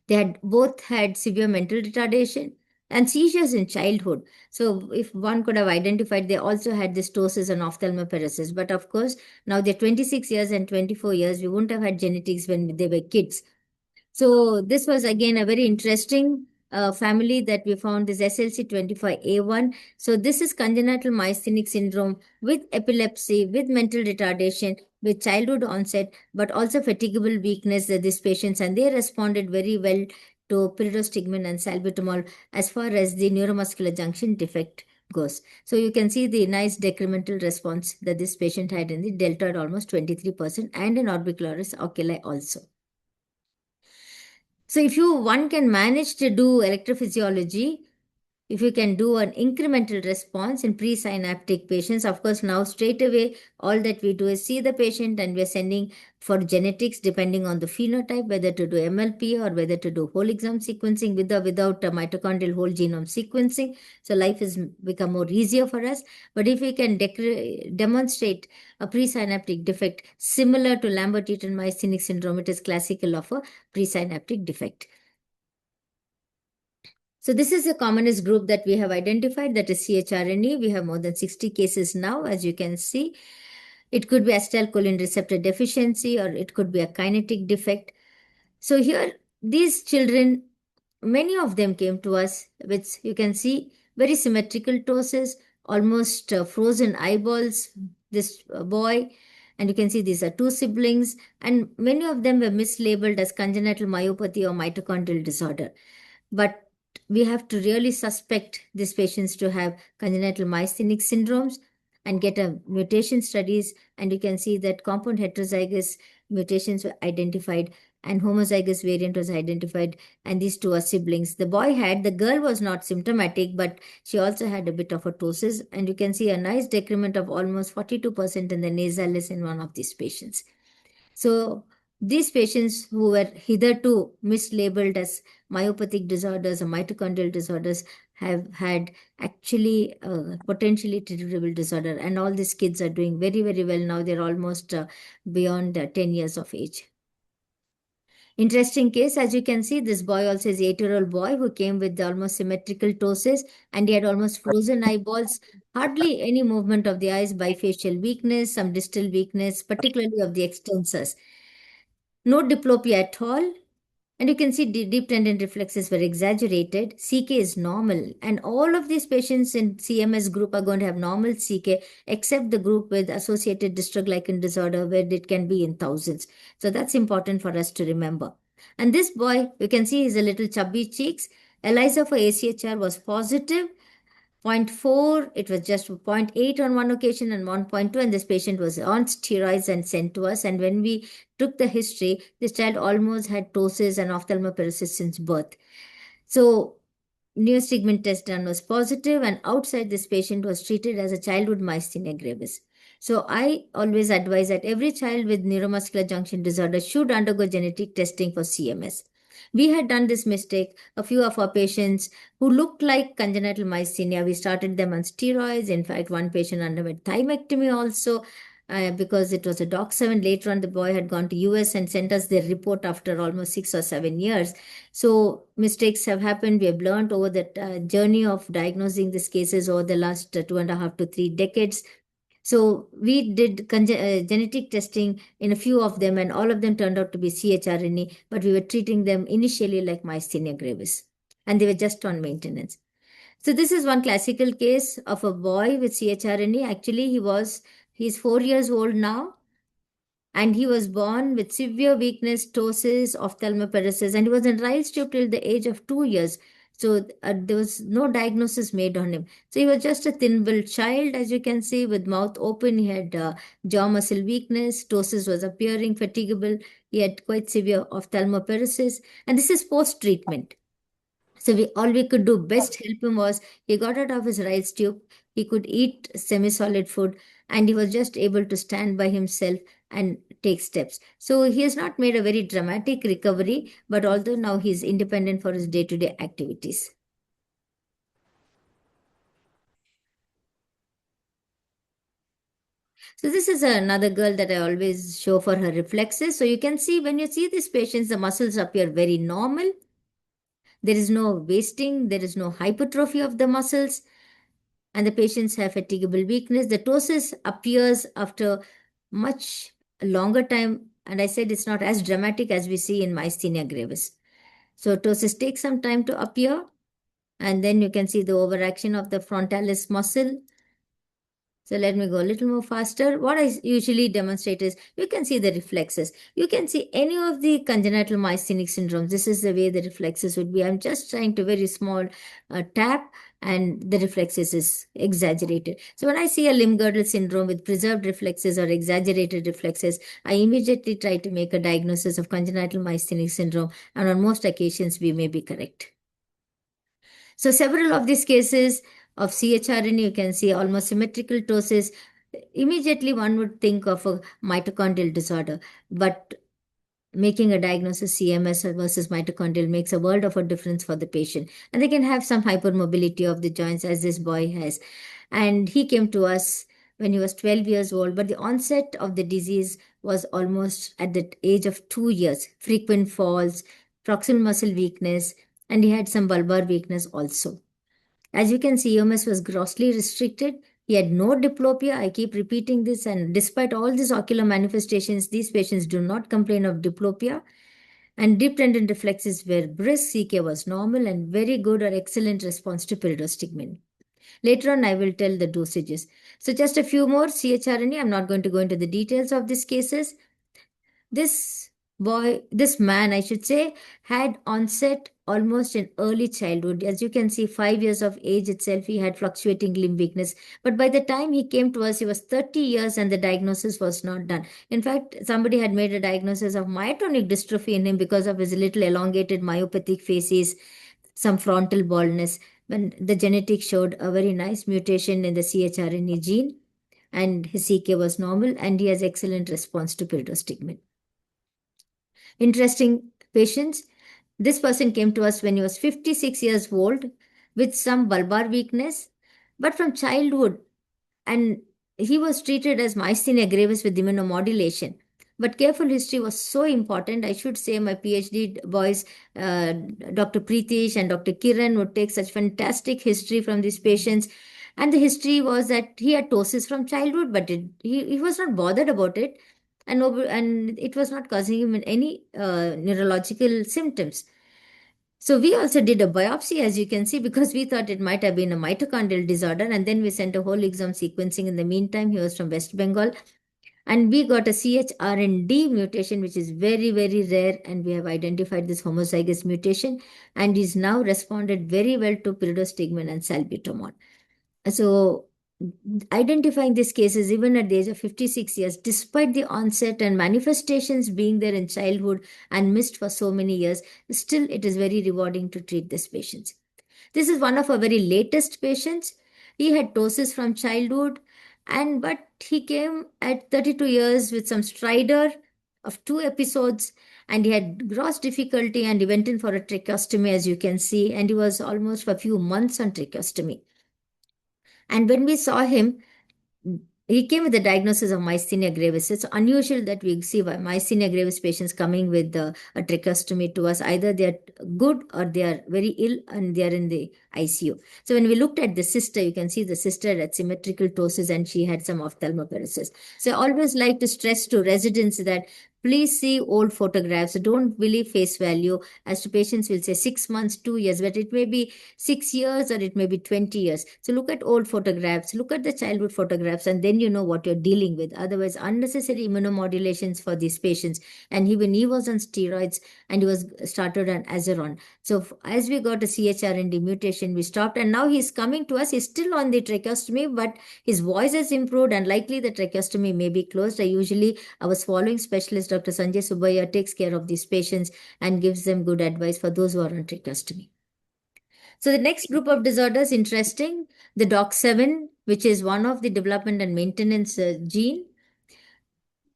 They had both had severe mental retardation and seizures in childhood. So, if one could have identified, they also had this ptosis and ophthalmoparesis. But of course, now they're 26 years and 24 years. We wouldn't have had genetics when they were kids. So this was again a very interesting family that we found, this SLC25A1. So this is congenital myasthenic syndrome with epilepsy, with mental retardation, with childhood onset, but also fatigable weakness that these patients, and they responded very well to pyridostigmine and salbutamol as far as the neuromuscular junction defect goes. So you can see the nice decremental response that this patient had in the deltoid, almost 23%, and in orbicularis oculi also. So if one can manage to do electrophysiology, if you can do an incremental response in presynaptic patients, of course, now straight away, all that we do is see the patient and we're sending for genetics depending on the phenotype, whether to do MLP or whether to do whole exome sequencing with or without mitochondrial whole genome sequencing. So life has become more easier for us. But if we can demonstrate a presynaptic defect similar to Lambert-Eaton myasthenic syndrome, it is classical of a presynaptic defect. So this is the commonest group that we have identified, that is CHRNE. We have more than 60 cases now, as you can see. It could be acetylcholine receptor deficiency, or it could be a kinetic defect. So here, these children, many of them came to us with, you can see, very symmetrical ptosis, almost frozen eyeballs, this boy. And you can see these are two siblings, and many of them were mislabeled as congenital myopathy or mitochondrial disorder. But we have to really suspect these patients to have congenital myasthenic syndromes and get a mutation studies. And you can see that compound heterozygous mutations were identified and homozygous variant was identified. And these two are siblings. The girl was not symptomatic, but she also had a bit of a ptosis. And you can see a nice decrement of almost 42% in the nasalis in one of these patients. So these patients who were hitherto mislabeled as myopathic disorders or mitochondrial disorders have had actually potentially treatable disorder. And all these kids are doing very, very well now. They're almost beyond 10 years of age. Interesting case, as you can see, this boy also is an 8-year-old boy who came with almost symmetrical ptosis, and he had almost frozen eyeballs, hardly any movement of the eyes, bifacial weakness, some distal weakness, particularly of the extensors. No diplopia at all. And you can see deep tendon reflexes were exaggerated. CK is normal. And all of these patients in CMS group are going to have normal CK, except the group with associated dystroglycan disorder, where it can be in thousands. So that's important for us to remember. And this boy, you can see he's a little chubby cheeks. ELISA for ACHR was positive. 0.4, it was just 0.8 on one occasion and 1.2, and this patient was on steroids and sent to us. And when we took the history, this child almost had ptosis and ophthalmoparesis since birth. So neostigmine test done was positive, and outside this patient was treated as a childhood myasthenia gravis. So I always advise that every child with neuromuscular junction disorder should undergo genetic testing for CMS. We had done this mistake. A few of our patients who looked like congenital myasthenia, we started them on steroids. In fact, one patient underwent thymectomy also because it was a DOC7. Later on, the boy had gone to US and sent us their report after almost 6 or 7 years. So mistakes have happened. We have learned over the journey of diagnosing these cases over the last 2.5 to 3 decades. So we did genetic testing in a few of them, and all of them turned out to be CHRNE, but we were treating them initially like myasthenia gravis, and they were just on maintenance. So this is one classical case of a boy with CHRNE. Actually, he's 4 years old now, and he was born with severe weakness, ptosis, ophthalmoparesis, and he was in Riles tube till the age of 2 years. So there was no diagnosis made on him. So he was just a thin-built child, as you can see, with mouth open. He had jaw muscle weakness. Ptosis was appearing, fatigable. He had quite severe ophthalmoparesis. And this is post-treatment. So all we could do best help him was he got out of his rice tube, he could eat semi-solid food, and he was just able to stand by himself and take steps. So he has not made a very dramatic recovery, but although now he's independent for his day-to-day activities. So this is another girl that I always show for her reflexes. So you can see when you see these patients, the muscles appear very normal. There is no wasting, there is no hypertrophy of the muscles, and the patients have fatigable weakness. The ptosis appears after much longer time, and I said it's not as dramatic as we see in myasthenia gravis. So ptosis takes some time to appear, and then you can see the overaction of the frontalis muscle. So let me go a little more faster. What I usually demonstrate is you can see the reflexes. You can see any of the congenital myasthenic syndromes. This is the way the reflexes would be. I'm just trying to very small tap and the reflexes is exaggerated. So when I see a limb girdle syndrome with preserved reflexes or exaggerated reflexes, I immediately try to make a diagnosis of congenital myasthenic syndrome, and on most occasions we may be correct. So several of these cases of CHRN, you can see almost symmetrical ptosis. Immediately one would think of a mitochondrial disorder, but making a diagnosis CMS versus mitochondrial makes a world of a difference for the patient. And they can have some hypermobility of the joints, as this boy has. And he came to us when he was 12 years old, but the onset of the disease was almost at the age of 2 years. Frequent falls, proximal muscle weakness, and he had some bulbar weakness also. As you can see, EMS was grossly restricted. He had no diplopia. I keep repeating this, and despite all these ocular manifestations, these patients do not complain of diplopia. And deep tendon reflexes were brisk, CK was normal, and very good or excellent response to pyridostigmine. Later on, I will tell the dosages. So just a few more CHRNA. I'm not going to go into the details of these cases. This man, I should say, had onset almost in early childhood. As you can see, 5 years of age itself, he had fluctuating limb weakness. But by the time he came to us, he was 30 years and the diagnosis was not done. In fact, somebody had made a diagnosis of myotonic dystrophy in him because of his little elongated myopathic faces, some frontal baldness, when the genetics showed a very nice mutation in the CHRNA gene, and his CK was normal, and he has excellent response to pyridostigmine. Interesting patients. This person came to us when he was 56 years old with some bulbar weakness, but from childhood, and he was treated as myasthenia gravis with immunomodulation. But careful history was so important. I should say my PhD boys, Dr. Preetish and Dr. Kiran, would take such fantastic history from these patients. And the history was that he had ptosis from childhood, but he was not bothered about it. And it was not causing him any neurological symptoms. So we also did a biopsy, as you can see, because we thought it might have been a mitochondrial disorder. And then we sent a whole exome sequencing. In the meantime, he was from West Bengal. And we got a CHRND mutation, which is very, very rare. And we have identified this homozygous mutation. And he's now responded very well to pyridostigmine and salbutamol. So identifying these cases even at the age of 56 years, despite the onset and manifestations being there in childhood and missed for so many years, still it is very rewarding to treat these patients. This is one of our very latest patients. He had ptosis from childhood, but he came at 32 years with some stridor of 2 episodes, and he had gross difficulty, and he went in for a tracheostomy, as you can see, and he was almost for a few months on tracheostomy. And when we saw him, he came with the diagnosis of myasthenia gravis. It's unusual that we see myasthenia gravis patients coming with a tracheostomy to us. Either they are good or they are very ill and they are in the ICU. So when we looked at the sister, you can see the sister had symmetrical ptosis and she had some ophthalmoparesis. So I always like to stress to residents that please see old photographs. Don't believe face value. As to patients will say 6 months, 2 years, but it may be 6 years or it may be 20 years. So look at old photographs, look at the childhood photographs, and then you know what you're dealing with. Otherwise, unnecessary immunomodulations for these patients. And even he was on steroids and he was started on Azeron. So as we got a CHRND mutation, we stopped, and now he's coming to us. He's still on the tracheostomy, but his voice has improved and likely the tracheostomy may be closed. Our swallowing specialist, Dr. Sanjay Subbiah, takes care of these patients and gives them good advice for those who are on tracheostomy. So the next group of disorders, interesting, the DOX7, which is one of the development and maintenance gene.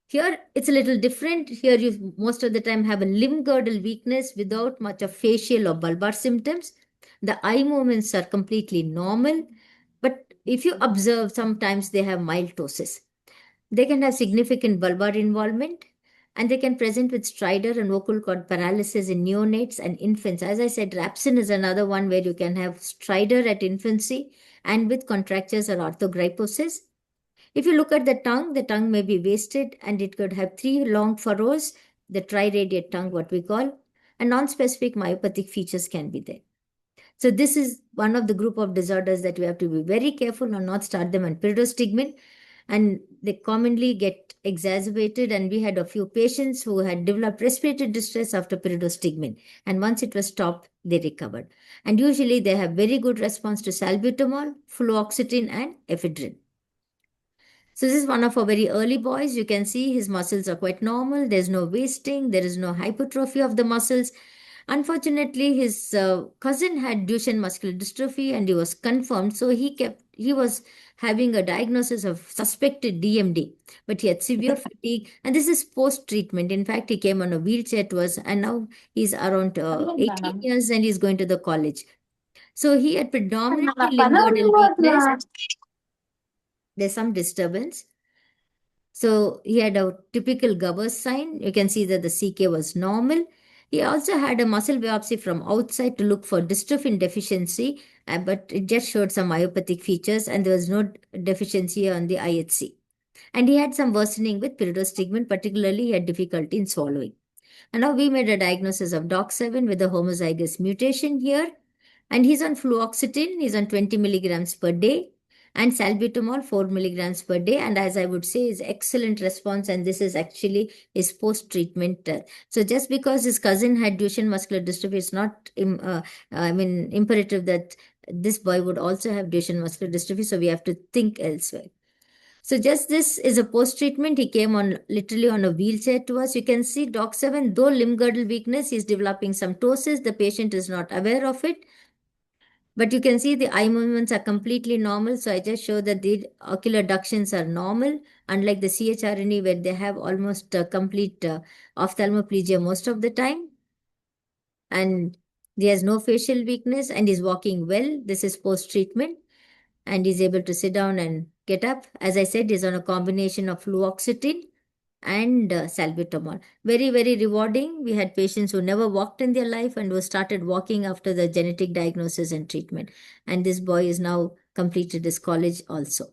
Here it's a little different. Here you most of the time have a limb girdle weakness without much of facial or bulbar symptoms. The eye movements are completely normal, but if you observe, sometimes they have mild ptosis. They can have significant bulbar involvement, and they can present with stridor and vocal cord paralysis in neonates and infants. As I said, rhapsine is another one where you can have stridor at infancy and with contractures or orthogryposis. If you look at the tongue may be wasted and it could have 3 long furrows, the triradiate tongue, what we call, and non-specific myopathic features can be there. So this is one of the group of disorders that we have to be very careful and not start them on pyridostigmine. And they commonly get exacerbated. And we had a few patients who had developed respiratory distress after pyridostigmine. And once it was stopped, they recovered. And usually they have very good response to salbutamol, fluoxetine, and ephedrine. So this is one of our very early boys. You can see his muscles are quite normal. There's no wasting. There is no hypertrophy of the muscles. Unfortunately, his cousin had Duchenne muscular dystrophy and he was confirmed. So he was having a diagnosis of suspected DMD, but he had severe fatigue. And this is post-treatment. In fact, he came on a wheelchair to us and now he's around 18 years and he's going to the college. So he had predominantly limb girdle weakness. There's some disturbance. So he had a typical Gowers sign. You can see that the CK was normal. He also had a muscle biopsy from outside to look for dystrophin deficiency, but it just showed some myopathic features and there was no deficiency on the IHC. And he had some worsening with pyridostigmine, particularly he had difficulty in swallowing. And now we made a diagnosis of DOX7 with a homozygous mutation here. And he's on fluoxetine, he's on 20 milligrams per day, and salbutamol 4 milligrams per day. And as I would say, is excellent response. And this is actually his post-treatment. So just because his cousin had Duchenne muscular dystrophy, it's not, imperative that this boy would also have Duchenne muscular dystrophy. So we have to think elsewhere. So just this is a post-treatment. He came on literally on a wheelchair to us. You can see DOX7, though limb girdle weakness, he's developing some ptosis. The patient is not aware of it. But you can see the eye movements are completely normal. So I just show that the ocular ductions are normal, unlike the CHRNE where they have almost complete ophthalmoplegia most of the time. And he has no facial weakness and is walking well. This is post-treatment. And he's able to sit down and get up. As I said, he's on a combination of fluoxetine and salbutamol. Very, very rewarding. We had patients who never walked in their life and who started walking after the genetic diagnosis and treatment. And this boy is now completed his college also.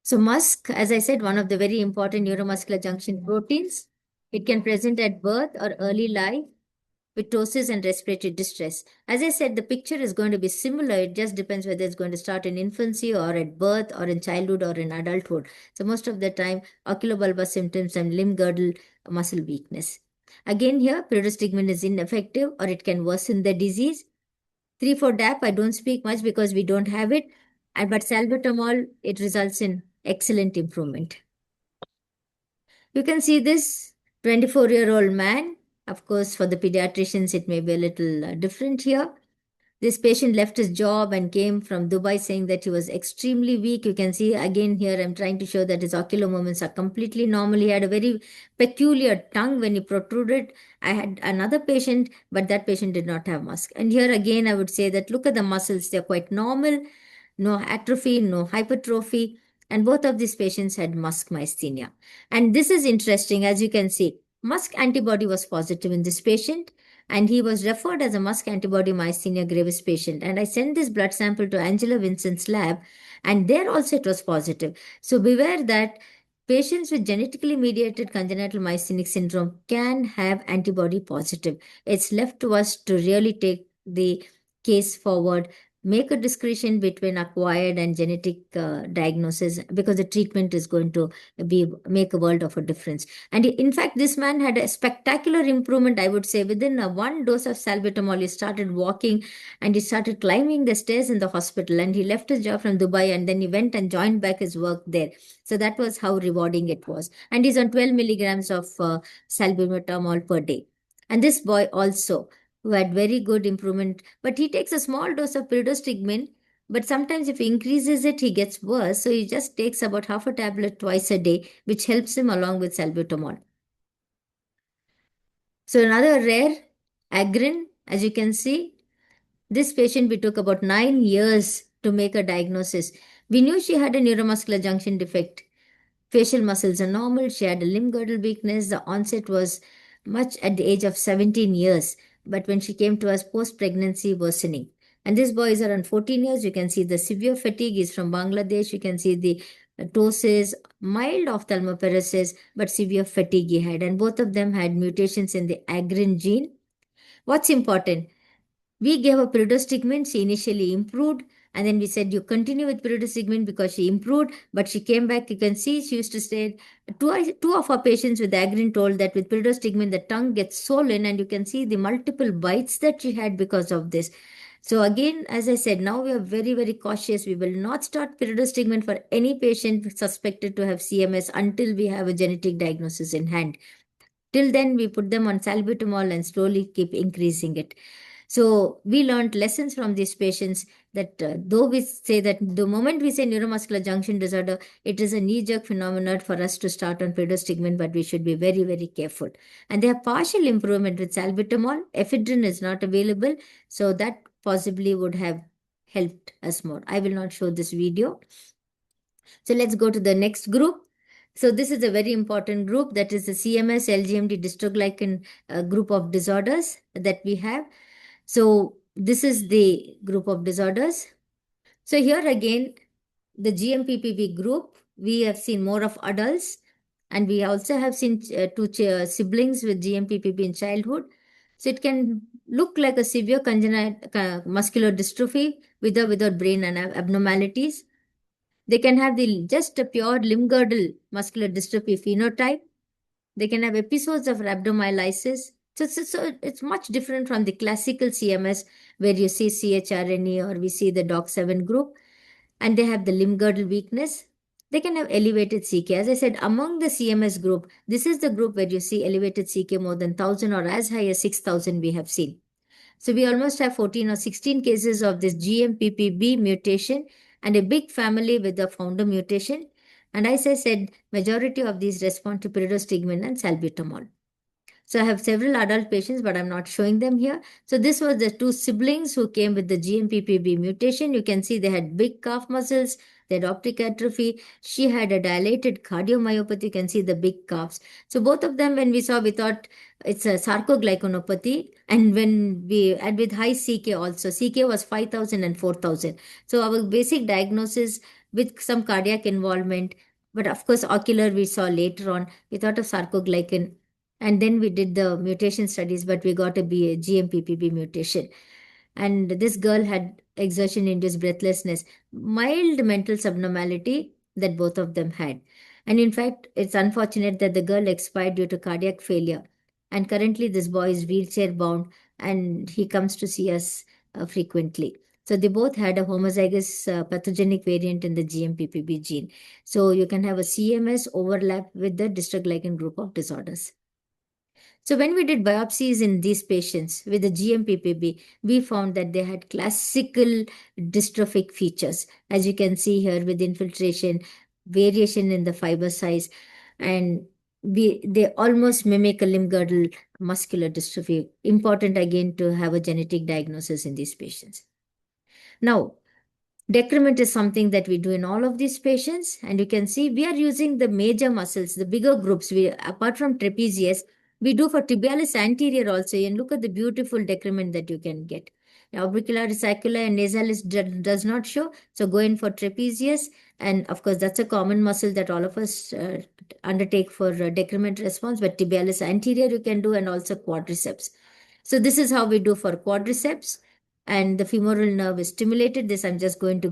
So MuSK, as I said, one of the very important neuromuscular junction proteins. It can present at birth or early life with ptosis and respiratory distress. As I said, the picture is going to be similar. It just depends whether it's going to start in infancy or at birth or in childhood or in adulthood. So most of the time, oculobulbar symptoms and limb girdle muscle weakness. Again here, pyridostigmine is ineffective or it can worsen the disease. 3,4-DAP, I don't speak much because we don't have it. But salbutamol, it results in excellent improvement. You can see this 24-year-old man. Of course, for the pediatricians, it may be a little different here. This patient left his job and came from Dubai saying that he was extremely weak. You can see again here, I'm trying to show that his ocular movements are completely normal. He had a very peculiar tongue when he protruded. I had another patient, but that patient did not have MuSK. And here again, I would say that look at the muscles. They're quite normal. No atrophy, no hypertrophy. And both of these patients had MuSK myasthenia. And this is interesting, as you can see. MuSK antibody was positive in this patient, and he was referred as a MuSK antibody myasthenia gravis patient. And I sent this blood sample to Angela Vincent's lab, and there also it was positive. So beware that patients with genetically mediated congenital myasthenic syndrome can have antibody positive. It's left to us to really take the case forward, make a distinction between acquired and genetic diagnosis, because the treatment is going to make a world of a difference. And in fact, this man had a spectacular improvement, I would say. Within one dose of salbutamol, he started walking and he started climbing the stairs in the hospital, and he left his job from Dubai and then he went and joined back his work there. So that was how rewarding it was. And he's on 12 milligrams of salbutamol per day. And this boy also who had very good improvement, but he takes a small dose of pyridostigmine, but sometimes if he increases it, he gets worse. So he just takes about half a tablet twice a day, which helps him along with salbutamol. So another rare, agrin, as you can see, this patient, we took about 9 years to make a diagnosis. We knew she had a neuromuscular junction defect. Facial muscles are normal. She had a limb girdle weakness. The onset was much at the age of 17 years. But when she came to us post-pregnancy, worsening. And this boy is around 14 years. You can see the severe fatigue is from Bangladesh. You can see the ptosis, mild ophthalmoparesis, but severe fatigue he had. And both of them had mutations in the agrin gene. What's important? We gave her pyridostigmine. She initially improved. And then we said, you continue with pyridostigmine because she improved. But she came back. You can see she used to say, two of our patients with agrin told that with pyridostigmine, the tongue gets swollen. And you can see the multiple bites that she had because of this. So again, as I said, now we are very, very cautious. We will not start pyridostigmine for any patient suspected to have CMS until we have a genetic diagnosis in hand. Till then, we put them on salbutamol and slowly keep increasing it. So we learned lessons from these patients that though we say that the moment we say neuromuscular junction disorder, it is a knee-jerk phenomenon for us to start on pyridostigmine, but we should be very, very careful. And they have partial improvement with salbutamol. Ephedrine is not available, so that possibly would have helped us more. I will not show this video. So let's go to the next group. So this is a very important group, that is the CMS LGMD dystroglycan group of disorders that we have. So this is the group of disorders. So here again, the GMPPB group, we have seen more of adults, and we also have seen two siblings with GMPPB in childhood. So it can look like a severe congenital muscular dystrophy with or without brain and abnormalities. They can have just a pure limb girdle muscular dystrophy phenotype. They can have episodes of rhabdomyolysis. So it's much different from the classical CMS where you see CHRNE or we see the DOC7 group, and they have the limb girdle weakness. They can have elevated CK. As I said, among the CMS group, this is the group where you see elevated CK more than 1,000 or as high as 6,000 we have seen. So we almost have 14 or 16 cases of this GMPPB mutation and a big family with the founder mutation. And as I said, majority of these respond to pyridostigmine and salbutamol. So I have several adult patients, but I'm not showing them here. So this was the two siblings who came with the GMPPB mutation. You can see they had big calf muscles, they had optic atrophy. She had a dilated cardiomyopathy. You can see the big calves. So both of them, when we saw, we thought it's a sarcoglycanopathy. And when we had with high CK also, CK was 5,000 and 4,000. So our basic diagnosis with some cardiac involvement, but of course, ocular we saw later on, we thought of sarcoglycan. And then we did the mutation studies, but we got a GMPPB mutation. And this girl had exertion-induced breathlessness, mild mental subnormality that both of them had. And in fact, it's unfortunate that the girl expired due to cardiac failure. And currently, this boy is wheelchair-bound, and he comes to see us frequently. So they both had a homozygous pathogenic variant in the GMPPB gene. So you can have a CMS overlap with the dystroglycan group of disorders. So when we did biopsies in these patients with the GMPPB, we found that they had classical dystrophic features, as you can see here with infiltration, variation in the fiber size, and they almost mimic a limb girdle muscular dystrophy. Important again to have a genetic diagnosis in these patients. Now, decrement is something that we do in all of these patients, and you can see we are using the major muscles, the bigger groups. Apart from trapezius, we do for tibialis anterior also, and look at the beautiful decrement that you can get. Now, auricularis, sacula, and nasalis does not show, so go in for trapezius, and of course that's a common muscle that all of us undertake for decrement response, but tibialis anterior you can do, and also quadriceps. So this is how we do for quadriceps. And the femoral nerve is stimulated. This I'm just going to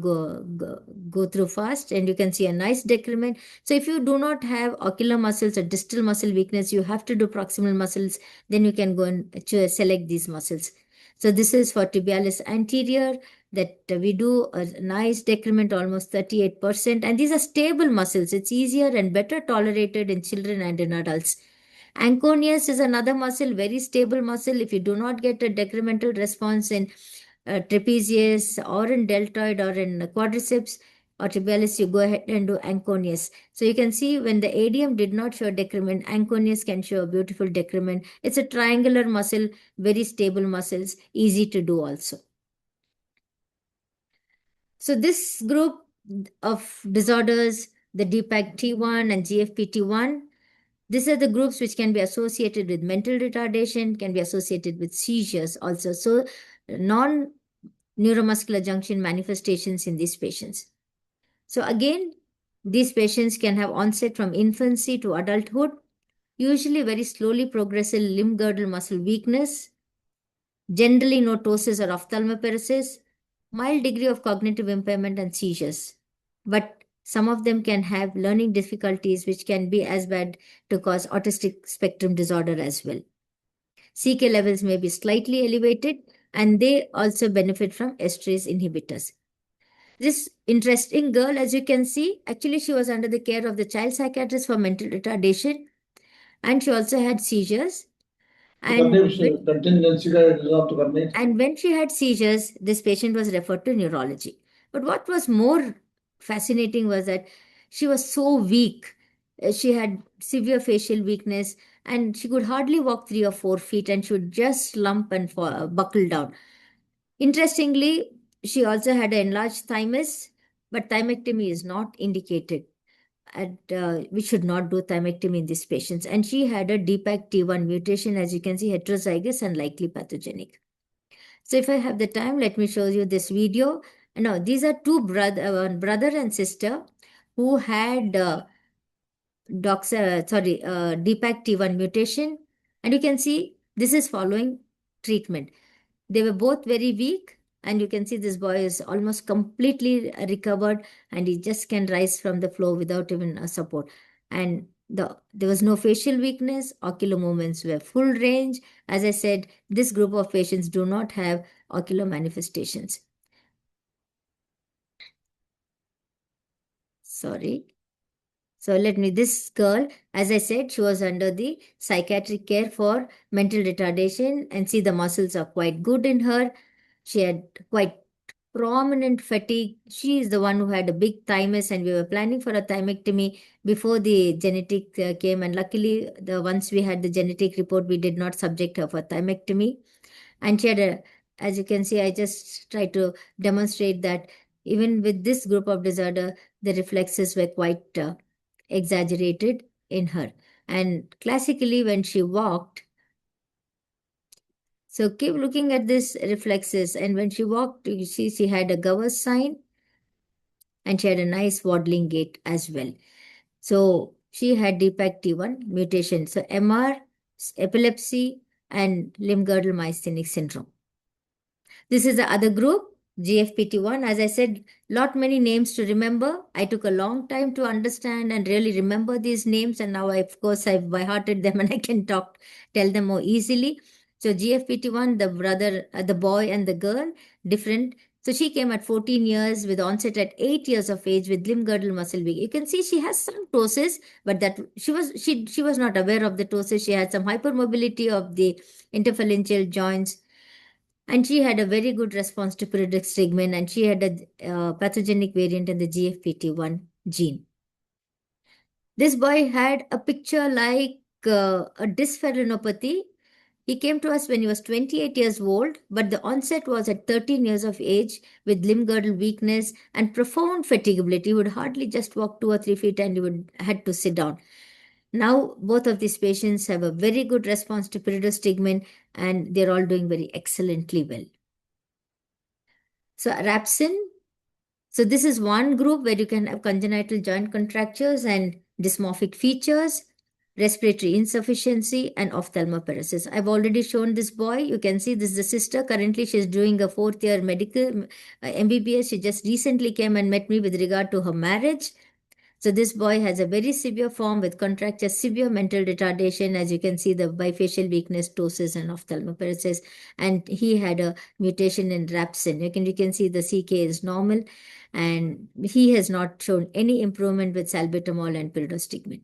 go through fast, and you can see a nice decrement. So if you do not have ocular muscles or distal muscle weakness, you have to do proximal muscles. Then you can go and select these muscles. So this is for tibialis anterior that we do a nice decrement, almost 38%. And these are stable muscles. It's easier and better tolerated in children and in adults. Anconius is another muscle, very stable muscle. If you do not get a decremental response in trapezius or in deltoid or in quadriceps or tibialis, you go ahead and do anconius. So you can see when the ADM did not show decrement, anconius can show a beautiful decrement. It's a triangular muscle, very stable muscles, easy to do also. So this group of disorders, the DPAC-T1 and GFP-T1, these are the groups which can be associated with mental retardation, can be associated with seizures also. So non-neuromuscular junction manifestations in these patients. So again, these patients can have onset from infancy to adulthood, usually very slowly progressive limb girdle muscle weakness, generally no ptosis or ophthalmoparesis, mild degree of cognitive impairment and seizures. But some of them can have learning difficulties, which can be as bad to cause autistic spectrum disorder as well. CK levels may be slightly elevated, and they also benefit from esterase inhibitors. This interesting girl, as you can see, actually she was under the care of the child psychiatrist for mental retardation, and she also had seizures. And when she had seizures, this patient was referred to neurology. But what was more fascinating was that she was so weak. She had severe facial weakness, and she could hardly walk 3 or 4 feet, and she would just slump and buckle down. Interestingly, she also had an enlarged thymus, but thymectomy is not indicated. We should not do thymectomy in these patients. And she had a DPAC-T1 mutation, as you can see, heterozygous and likely pathogenic. So if I have the time, let me show you this video. No, these are two brother and sister who had DPAC-T1 mutation. And you can see this is following treatment. They were both very weak, and you can see this boy is almost completely recovered, and he just can rise from the floor without even a support. And there was no facial weakness, ocular movements were full range. As I said, this group of patients do not have ocular manifestations. Sorry. So this girl, as I said, she was under the psychiatric care for mental retardation, and see the muscles are quite good in her. She had quite prominent fatigue. She is the one who had a big thymus, and we were planning for a thymectomy before the genetic came. And luckily, once we had the genetic report, we did not subject her for thymectomy. And she had as you can see, I just try to demonstrate that even with this group of disorder, the reflexes were quite exaggerated in her. And classically, when she walked, so keep looking at this reflexes, and when she walked, you see she had a Gowers sign, and she had a nice waddling gait as well. So she had DPAC-T1 mutation. So MR, epilepsy, and limb girdle myasthenic syndrome. This is the other group, GFPT1. As I said, many names to remember. I took a long time to understand and really remember these names, and now of course I've by-hearted them and I can tell them more easily. So GFPT1, the boy and the girl, different. So she came at 14 years with onset at 8 years of age with limb girdle muscle weak. You can see she has some ptosis, but that she was not aware of the ptosis. She had some hypermobility of the interphalangeal joints. And she had a very good response to pyridoxigmin, and she had a pathogenic variant in the GFPT1 gene. This boy had a picture like a dysferrinopathy. He came to us when he was 28 years old, but the onset was at 13 years of age with limb girdle weakness and profound fatigability. He would hardly just walk 2 or 3 feet, and he had to sit down. Now, both of these patients have a very good response to pyridoxigmin, and they're all doing very excellently well. So, rhapsin. So, this is one group where you can have congenital joint contractures and dysmorphic features, respiratory insufficiency, and ophthalmoparesis. I've already shown this boy. You can see this is the sister. Currently, she's doing a 4th year medical MBBS. She just recently came and met me with regard to her marriage. So this boy has a very severe form with contracture, severe mental retardation. As you can see, the bifacial weakness, ptosis, and ophthalmoparesis. And he had a mutation in rhapsin. You can see the CK is normal, and he has not shown any improvement with salbutamol and pyridoxigmin.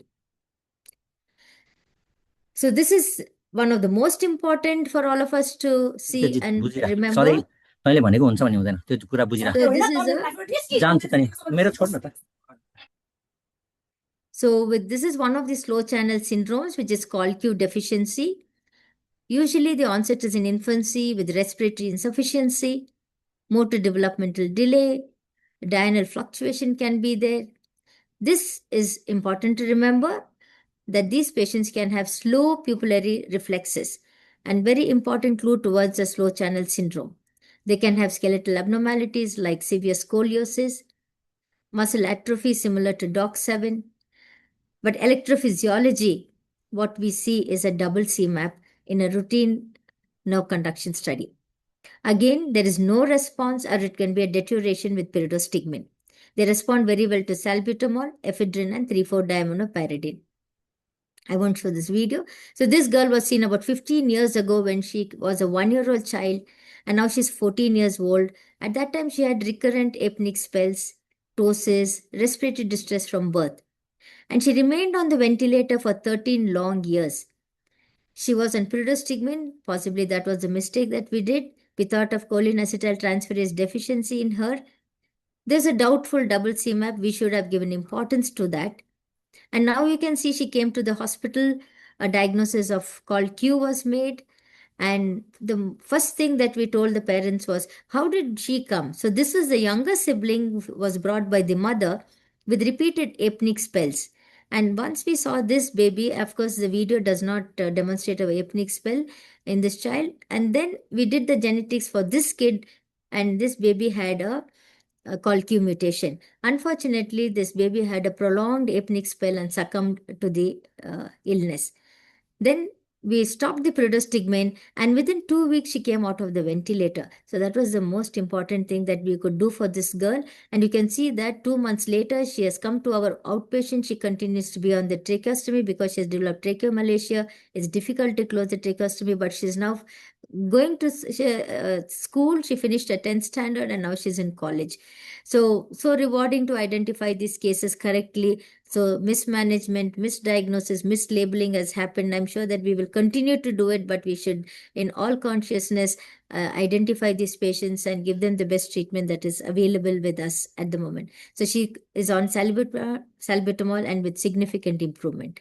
So this is one of the most important for all of us to see and remember.
तैँले भनेको हुन्छ भने हुँदैन त्यो कुरा बुझिरा
So this is
जान्छ त नि मेरो छोड न त
this is one of the slow channel syndromes, which is called Q deficiency. Usually the onset is in infancy with respiratory insufficiency, motor developmental delay, diurnal fluctuation can be there. This is important to remember, that these patients can have slow pupillary reflexes, and very important clue towards a slow channel syndrome. They can have skeletal abnormalities like severe scoliosis, muscle atrophy similar to DOC7. But electrophysiology, what we see is a double CMAP in a routine nerve conduction study. Again, there is no response, or it can be a deterioration with pyridostigmine. They respond very well to salbutamol, ephedrine, and 3,4-diaminopyridine. I won't show this video. So this girl was seen about 15 years ago when she was a 1-year-old child, and now she's 14 years old. At that time, she had recurrent apneic spells, ptosis, respiratory distress from birth. And she remained on the ventilator for 13 long years. She was on pyridostigmine. Possibly that was the mistake that we did. We thought of cholinacetyltransferase deficiency in her. There's a doubtful double CMAP. We should have given importance to that. And now you can see she came to the hospital. A diagnosis of called Q was made. And the first thing that we told the parents was, how did she come? So this is the younger sibling was brought by the mother with repeated apneic spells. And once we saw this baby, of course, the video does not demonstrate a apneic spell in this child. And then we did the genetics for this kid, and this baby had a called Q mutation. Unfortunately, this baby had a prolonged apneic spell and succumbed to the illness. Then we stopped the pyridostigmine, and within 2 weeks, she came out of the ventilator. So that was the most important thing that we could do for this girl. And you can see that 2 months later, she has come to our outpatient. She continues to be on the tracheostomy because she has developed tracheomalacia. It's difficult to close the tracheostomy, but she's now going to school. She finished a 10th standard, and now she's in college. So rewarding to identify these cases correctly. So mismanagement, misdiagnosis, mislabeling has happened. I'm sure that we will continue to do it, but we should, in all consciousness, identify these patients and give them the best treatment that is available with us at the moment. So she is on salbutamol and with significant improvement.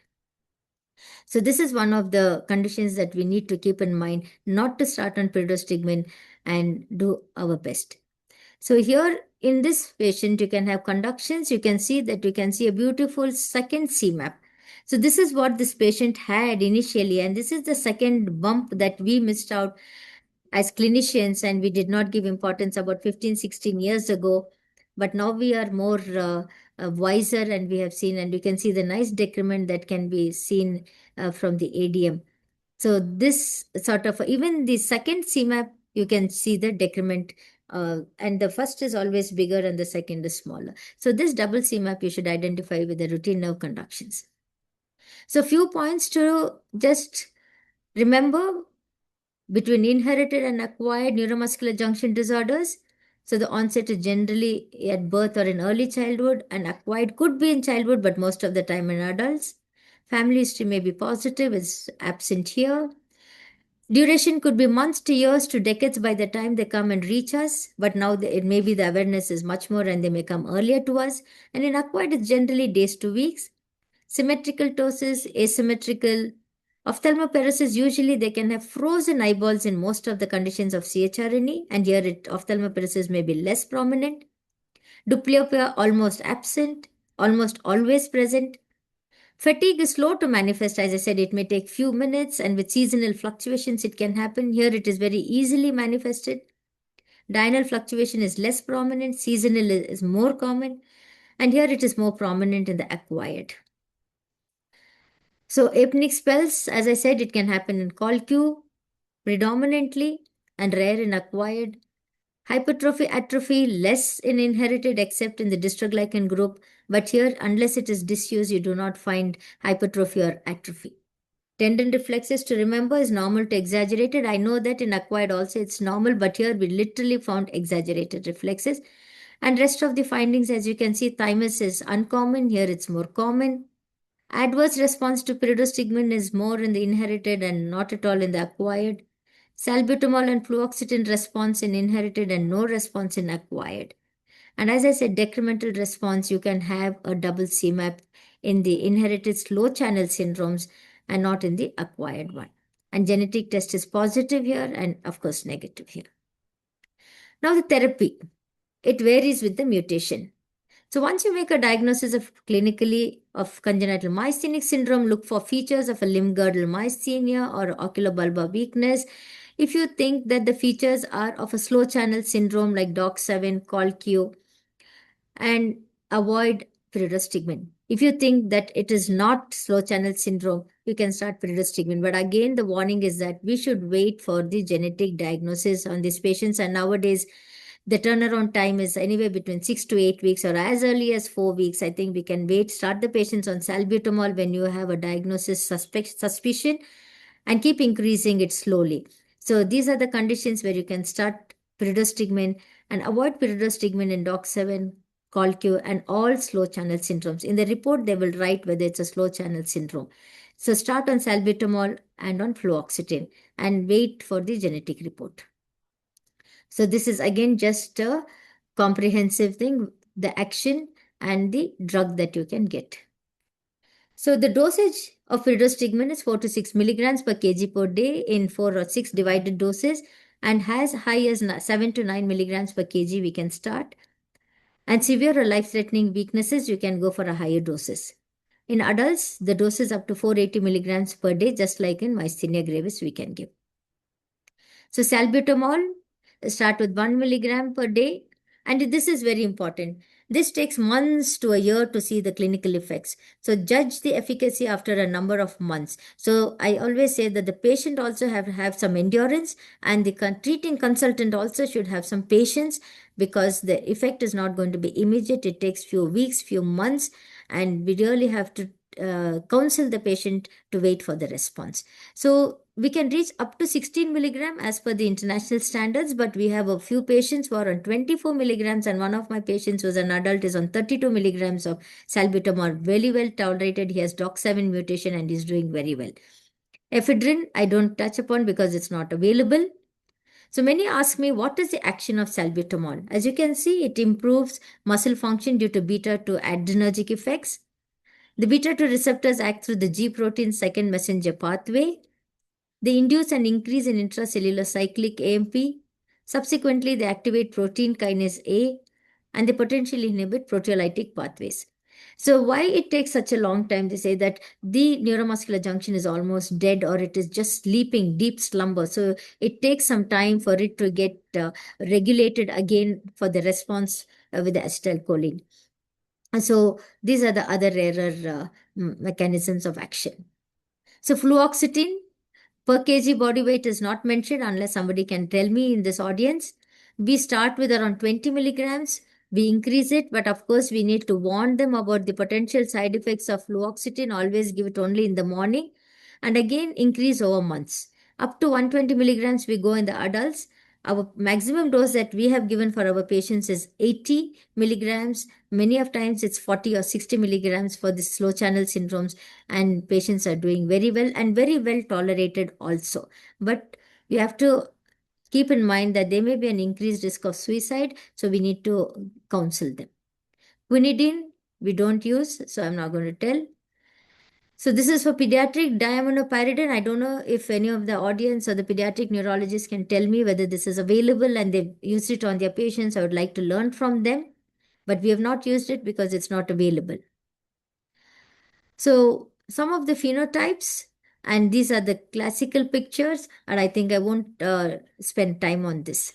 So this is one of the conditions that we need to keep in mind, not to start on pyridostigmine and do our best. So here in this patient, you can have conductions. You can see a beautiful second CMAP. So this is what this patient had initially, and this is the second bump that we missed out as clinicians, and we did not give importance about 15, 16 years ago. But now we are more wiser, and we have seen, and you can see the nice decrement that can be seen from the ADM. So this sort of, even the second CMAP, you can see the decrement, and the first is always bigger and the second is smaller. So this double CMAP you should identify with the routine nerve conductions. So few points to just remember between inherited and acquired neuromuscular junction disorders. So the onset is generally at birth or in early childhood, and acquired could be in childhood, but most of the time in adults. Family history may be positive, is absent here. Duration could be months to years to decades by the time they come and reach us, but now it may be the awareness is much more and they may come earlier to us. And in acquired, it's generally days to weeks. Symmetrical ptosis, asymmetrical. Ophthalmoparesis, usually they can have frozen eyeballs in most of the conditions of CHRNE, and here ophthalmoparesis may be less prominent. Diplopia almost absent, almost always present. Fatigue is slow to manifest. As I said, it may take few minutes, and with seasonal fluctuations, it can happen. Here, it is very easily manifested. Diurnal fluctuation is less prominent. Seasonal is more common. And here, it is more prominent in the acquired. So, apneic spells, as I said, it can happen in col-Q predominantly and rare in acquired. Hypertrophy, atrophy, less in inherited except in the dystroglycan group. But here, unless it is disuse, you do not find hypertrophy or atrophy. Tendon reflexes, to remember, is normal to exaggerated. I know that in acquired also it's normal, but here we literally found exaggerated reflexes. And rest of the findings, as you can see, thymus is uncommon. Here it's more common. Adverse response to pyridostigmine is more in the inherited and not at all in the acquired. Salbutamol and fluoxetine response in inherited and no response in acquired. And as I said, decremental response, you can have a double CMAP in the inherited slow channel syndromes and not in the acquired one. And genetic test is positive here and of course negative here. Now the therapy, it varies with the mutation. So once you make a diagnosis of clinically of congenital myasthenic syndrome, look for features of a limb girdle myasthenia or oculobulbar weakness. If you think that the features are of a slow channel syndrome like DOX7, COLQ, and avoid pyridostigmine. If you think that it is not slow channel syndrome, you can start pyridostigmine. But again, the warning is that we should wait for the genetic diagnosis on these patients. And nowadays, the turnaround time is anywhere between 6 to 8 weeks or as early as 4 weeks. I think we can wait, start the patients on salbutamol when you have a diagnosis suspicion and keep increasing it slowly. So these are the conditions where you can start pyridostigmine and avoid pyridostigmine in DOX7, COLQ, and all slow channel syndromes. In the report, they will write whether it's a slow channel syndrome. So start on salbutamol and on fluoxetine and wait for the genetic report. So this is again just a comprehensive thing, the action and the drug that you can get. So the dosage of pyridostigmine is 4 to 6 milligrams per kg per day in 4 or 6 divided doses and as high as 7 to 9 milligrams per kg we can start. And severe or life-threatening weaknesses, you can go for a higher doses. In adults, the dose is up to 480 milligrams per day, just like in myasthenia gravis we can give. So salbutamol, start with 1 milligram per day. And this is very important. This takes months to a year to see the clinical effects. So judge the efficacy after a number of months. So I always say that the patient also have some endurance and the treating consultant also should have some patience because the effect is not going to be immediate. It takes few weeks, few months, and we really have to counsel the patient to wait for the response. So we can reach up to 16 milligram as per the international standards, but we have a few patients who are on 24 milligrams, and one of my patients who's an adult is on 32 milligrams of salbutamol, very well tolerated. He has DOX7 mutation and is doing very well. Ephedrine, I don't touch upon because it's not available. So many ask me, what is the action of salbutamol? As you can see, it improves muscle function due to beta-2 adrenergic effects. The beta-2 receptors act through the G protein second messenger pathway. They induce an increase in intracellular cyclic AMP. Subsequently, they activate protein kinase A and they potentially inhibit proteolytic pathways. So why it takes such a long time? They say that the neuromuscular junction is almost dead or it is just sleeping, deep slumber. So it takes some time for it to get regulated again for the response with the acetylcholine. So these are the other rarer mechanisms of action. So fluoxetine per kg body weight is not mentioned unless somebody can tell me in this audience. We start with around 20 milligrams. We increase it, but of course we need to warn them about the potential side effects of fluoxetine. Always give it only in the morning and again increase over months. Up to 120 milligrams we go in the adults. Our maximum dose that we have given for our patients is 80 milligrams. Many of times it's 40 or 60 milligrams for the slow channel syndromes, and patients are doing very well and very well tolerated also. But you have to keep in mind that there may be an increased risk of suicide, so we need to counsel them. Quinidine, we don't use, so I'm not going to tell. So this is for pediatric diaminopyridine. I don't know if any of the audience or the pediatric neurologists can tell me whether this is available and they've used it on their patients. I would like to learn from them, but we have not used it because it's not available. So some of the phenotypes, and these are the classical pictures, and I think I won't spend time on this.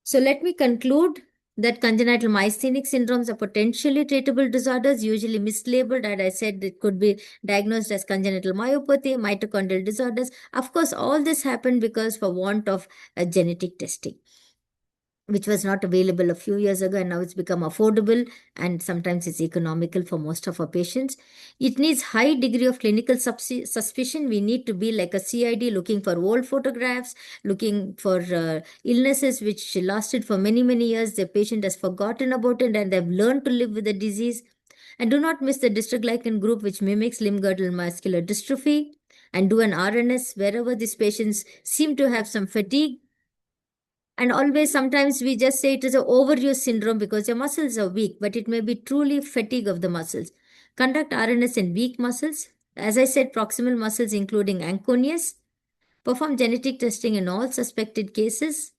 So let me conclude that congenital myasthenic syndromes are potentially treatable disorders, usually mislabeled, and I said it could be diagnosed as congenital myopathy, mitochondrial disorders. Of course, all this happened because for want of genetic testing, which was not available a few years ago, and now it's become affordable and sometimes it's economical for most of our patients. It needs high degree of clinical suspicion. We need to be like a CID looking for old photographs, looking for illnesses which lasted for many, many years. The patient has forgotten about it and they've learned to live with the disease. And do not miss the dystroglycan group, which mimics limb-girdle muscular dystrophy, and do an RNS wherever these patients seem to have some fatigue. And always, sometimes we just say it is an overuse syndrome because your muscles are weak, but it may be truly fatigue of the muscles. Conduct RNS in weak muscles. As I said, proximal muscles, including anconeus. Perform genetic testing in all suspected cases.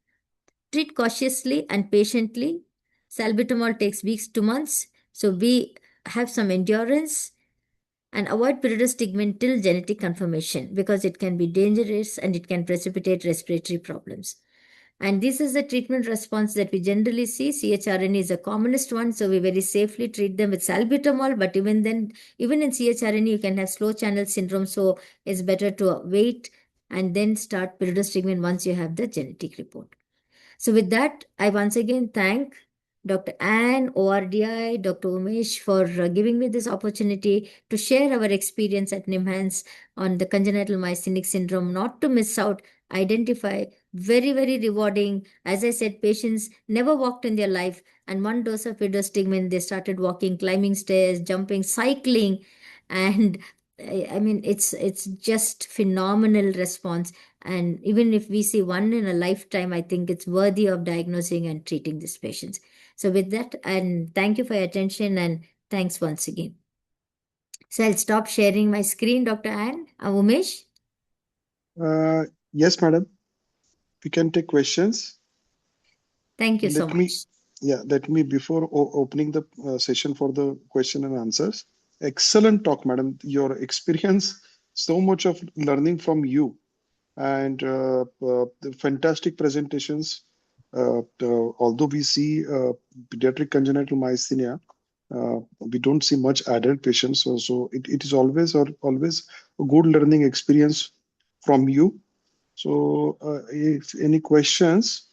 Treat cautiously and patiently. Salbutamol takes weeks to months, so we have some endurance. And avoid pyridostigmine till genetic confirmation because it can be dangerous and it can precipitate respiratory problems. And this is the treatment response that we generally see. CHRNE is the commonest one, so we very safely treat them with salbutamol. But even then, even in CHRNE, you can have slow channel syndrome, so it's better to wait and then start pyridostigmine once you have the genetic report. So with that, I once again thank Dr. Anne, ORDI, Dr. Umesh for giving me this opportunity to share our experience at NIMHANS on the congenital myasthenic syndrome, not to miss out, identify, very, very rewarding. As I said, patients never walked in their life, and one dose of pyridostigmine, they started walking, climbing stairs, jumping, cycling, and I mean, it's just phenomenal response. And even if we see one in a lifetime, I think it's worthy of diagnosing and treating these patients. So with that, and thank you for your attention and thanks once again. So I'll stop sharing my screen, Dr. Anne. Umesh?
Yes, madam. We can take questions.
Thank you so much.
Let me, before opening the session for the question and answers, excellent talk, madam. Your experience, so much of learning from you, and the fantastic presentations. Although we see pediatric congenital myasthenia, we don't see much adult patients. So it is always a good learning experience from you. So if any questions,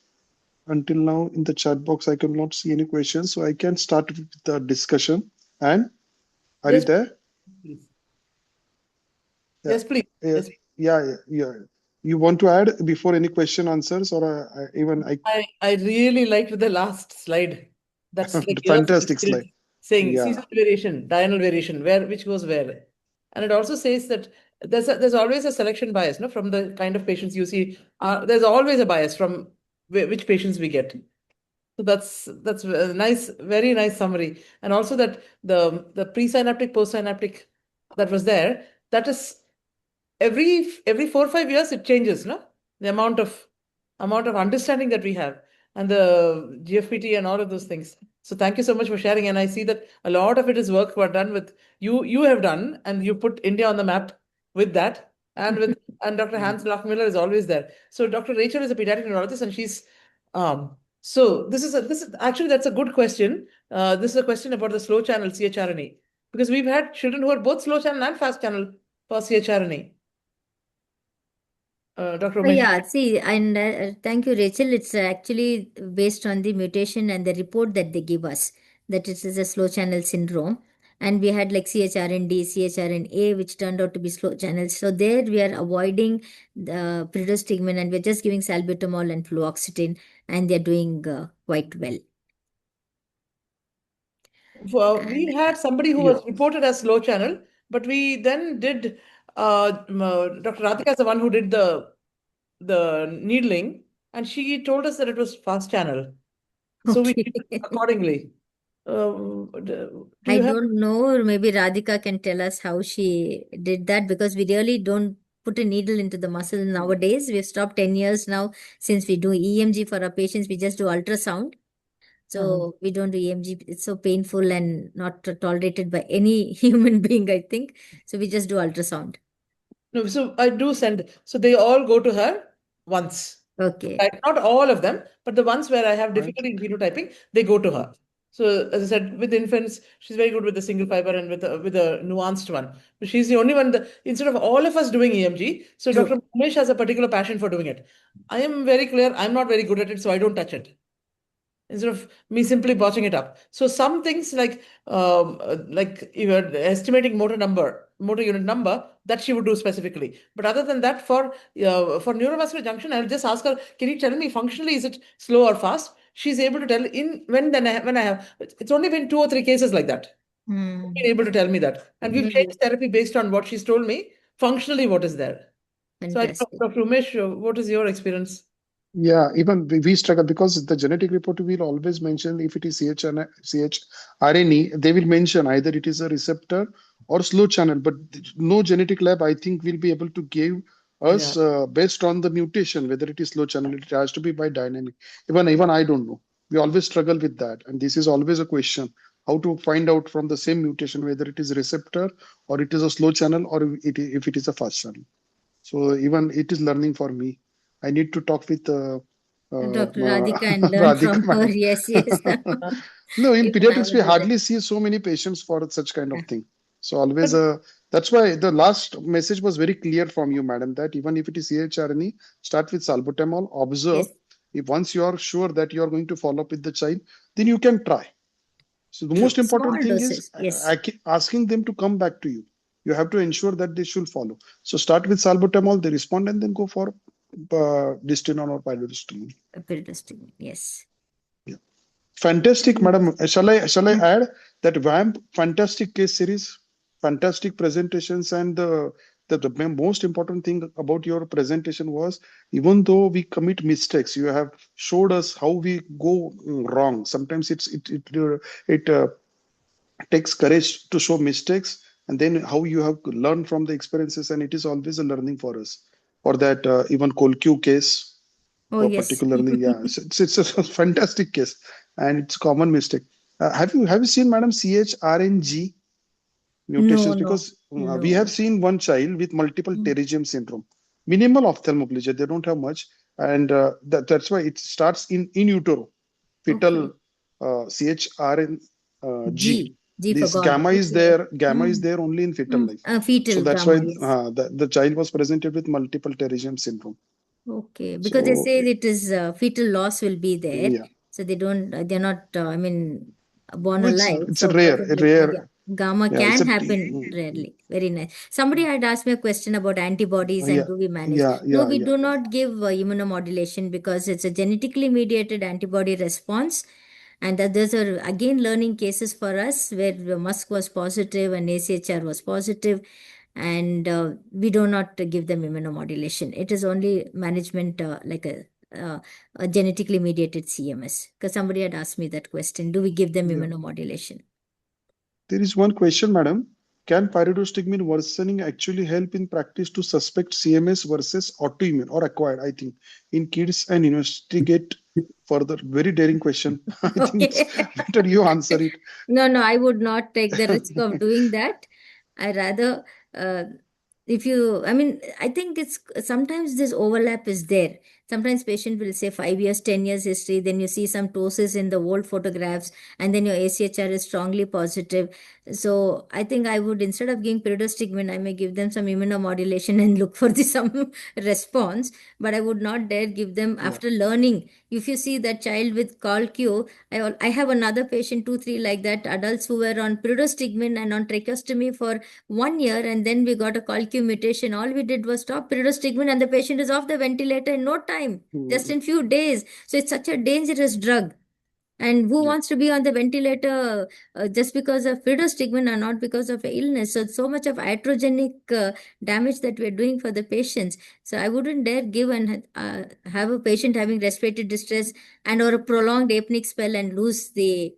until now in the chat box, I cannot see any questions. So I can start with the discussion. And are you there?
Please.
Yeah.
Yes, please. Yes.
Yeah. You want to add before any question answers, or
I really liked the last slide. That's like
fantastic slide.
Saying seasonal variation, diurnal variation, which goes where. And it also says that there's always a selection bias, no, from the kind of patients you see. There's always a bias from which patients we get. So that's a nice, very nice summary. And also that the presynaptic, postsynaptic that was there, that is every 4 or 5 years it changes, no? The amount of understanding that we have and the GFPT and all of those things. So thank you so much for sharing. And I see that a lot of it is work we're done with you have done, and you put India on the map with that. And Dr. Hans Lochmiller is always there. So Dr. Rachel is a pediatric neurologist, and she's so this is actually, that's a good question. This is a question about the slow channel CHRNA, because we've had children who are both slow channel and fast channel for CHRNA. Dr. Umesh.
Yeah, see, and thank you, Rachel. It's actually based on the mutation and the report that they give us that it is a slow channel syndrome. And we had like CHRND, CHRNA, which turned out to be slow channels. So there we are avoiding the pyridostigmine and we're just giving salbutamol and fluoxetine, and they're doing quite well.
We had somebody who was reported as slow channel, but we then did, Dr. Radhika is the one who did the needling, and she told us that it was fast channel. So we did it accordingly.
I don't know, or maybe Radhika can tell us how she did that, because we really don't put a needle into the muscle nowadays. We've stopped 10 years now since we do EMG for our patients. We just do ultrasound. So we don't do EMG. It's so painful and not tolerated by any human being, I think. So we just do ultrasound.
No, so I do send. So they all go to her once.
Okay.
Right? Not all of them, but the ones where I have difficulty in phenotyping, they go to her. So as I said, with infants, she's very good with the single fiber and with a nuanced one. But she's the only one instead of all of us doing EMG. So
True.
Dr. Umesh has a particular passion for doing it. I am very clear. I'm not very good at it, so I don't touch it, instead of me simply botching it up. So some things like you're estimating motor unit number, that she would do specifically. But other than that, for neuromuscular junction, I'll just ask her, can you tell me functionally, is it slow or fast? She's able to tell when I have, it's only been 2 or 3 cases like that.
Hmm.
been able to tell me that. And we've changed therapy based on what she's told me, functionally what is there. So I don't
Fantastic.
know, Dr. Umesh, what is your experience?
Yeah, even we struggle because the genetic report will always mention if it is CHRNE, they will mention either it is a receptor or slow channel, but no genetic lab, I think, will be able to give us based on the mutation, whether it is slow channel, it has to be by dynamic. Even I don't know. We always struggle with that. And this is always a question, how to find out from the same mutation, whether it is receptor or it is a slow channel or if it is a fast channel. So even it is learning for me. I need to talk with
Dr. Radhika and learn
Radhika
from her.
madam.
Yes, yes.
No, in
Even I
pediatrics, we
would do that.
hardly see so many patients for such kind of
Yeah.
thing. So always, that's why the last message was very clear from you, madam, that even if it is CHRNE, start with salbutamol, observe.
Yes.
If once you are sure that you are going to follow up with the child, then you can try. So the
True.
most important
Small
thing is
doses. Yes.
asking them to come back to you. You have to ensure that they should follow. So start with salbutamol, they respond, and then go for Distinon or pyridostigmine.
Pyridostigmine. Yes.
Yeah. Fantastic, madam. Shall I add that VAMP fantastic case series, fantastic presentations, and the most important thing about your presentation was even though we commit mistakes, you have showed us how we go wrong. Sometimes it takes courage to show mistakes, and then how you have learned from the experiences, and it is always a learning for us. For that, even Colq case,
Oh, yes.
particularly, yeah, it's a fantastic case, and it's common mistake. Have you seen, madam, CHRNG
No,
mutations?
no,
Because we have
no.
seen one child with multiple
Mm.
pterygium syndrome, minimal ophthalmoplegia. They don't have much, and that's why it starts in utero, fetal CHRNG.
G for
This
God. Okay.
gamma is there only in fetal life. So
Fetal
that's why
gamma, yes.
the child was presented with multiple pterygium syndrome.
Okay, because they
So
say it is fetal loss will be there,
yeah,
so they don't. They're not. I mean, born alive.
it's a
So
rare,
possibly, yeah,
rare.
gamma
Yeah, it's
can
a
happen rarely. Very nice. Somebody had asked me a question about antibodies and
yeah,
do we manage?
yeah,
No,
yeah,
we
yeah.
do not give immunomodulation because it's a genetically mediated antibody response, and that those are again learning cases for us where the Musk was positive and ACHR was positive, and we do not give them immunomodulation. It is only management like a genetically mediated CMS. Because somebody had asked me that question: do we give them
Yeah.
immunomodulation?
There is one question, madam. Can pyridostigmine worsening actually help in practice to suspect CMS versus autoimmune or acquired? I think in kids and investigate further. Very daring question. I think it's
Okay.
better you answer it.
No, I would not take the risk of doing that. I rather, uh, if you, I mean, I think it's sometimes this overlap is there. Sometimes patient will say 5 years, 10 years history, then you see some ptosis in the old photographs, and then your ACHR is strongly positive. So I think I would, instead of giving pyridostigmine, I may give them some immunomodulation and look for some response, but I would not dare give them
Yeah.
after learning. If you see that child with COLQ, I have another patient, 2, 3 like that, adults who were on pyridostigmine and on tracheostomy for 1 year, and then we got a COLQ mutation. All we did was stop pyridostigmine, and the patient is off the ventilator in no time, just in few days. So it's such a dangerous drug. And who
Yeah.
wants to be on the ventilator just because of pyridostigmine or not because of illness? So much of iatrogenic damage that we're doing for the patients. So I wouldn't dare give and have a patient having respiratory distress and or a prolonged apneic spell and lose the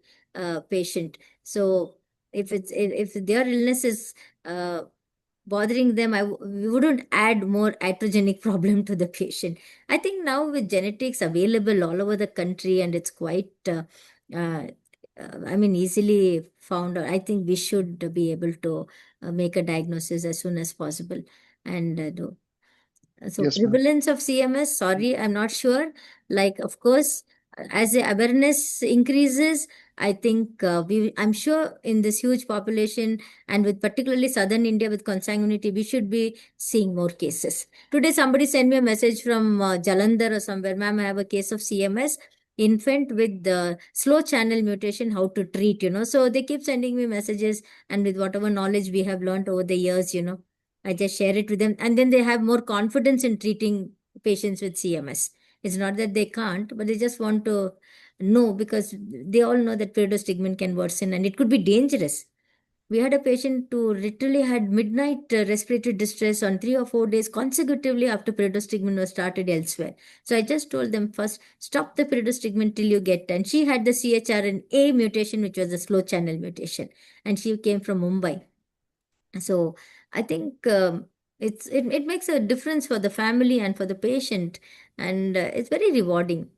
patient. So if their illness is bothering them, we wouldn't add more iatrogenic problem to the patient. I think now with genetics available all over the country and it's quite, I mean, easily found, I think we should be able to make a diagnosis as soon as possible and do. So
Yes, ma'am.
prevalence of CMS, sorry, I'm not sure. Like, of course, as the awareness increases, I think I'm sure in this huge population and with particularly Southern India with consanguinity, we should be seeing more cases. Today, somebody sent me a message from Jalandhar or somewhere, ma'am, I have a case of CMS infant with the slow channel mutation, how to treat, So they keep sending me messages, and with whatever knowledge we have learned over the years, I just share it with them, and then they have more confidence in treating patients with CMS. It's not that they can't, but they just want to know because they all know that pyridostigmine can worsen and it could be dangerous. We had a patient who literally had midnight respiratory distress on 3 or 4 days consecutively after pyridostigmine was started elsewhere. So I just told them first, stop the pyridostigmine till you get. And she had the CHRNA mutation, which was a slow channel mutation. And she came from Mumbai. So I think it makes a difference for the family and for the patient. And it's very rewarding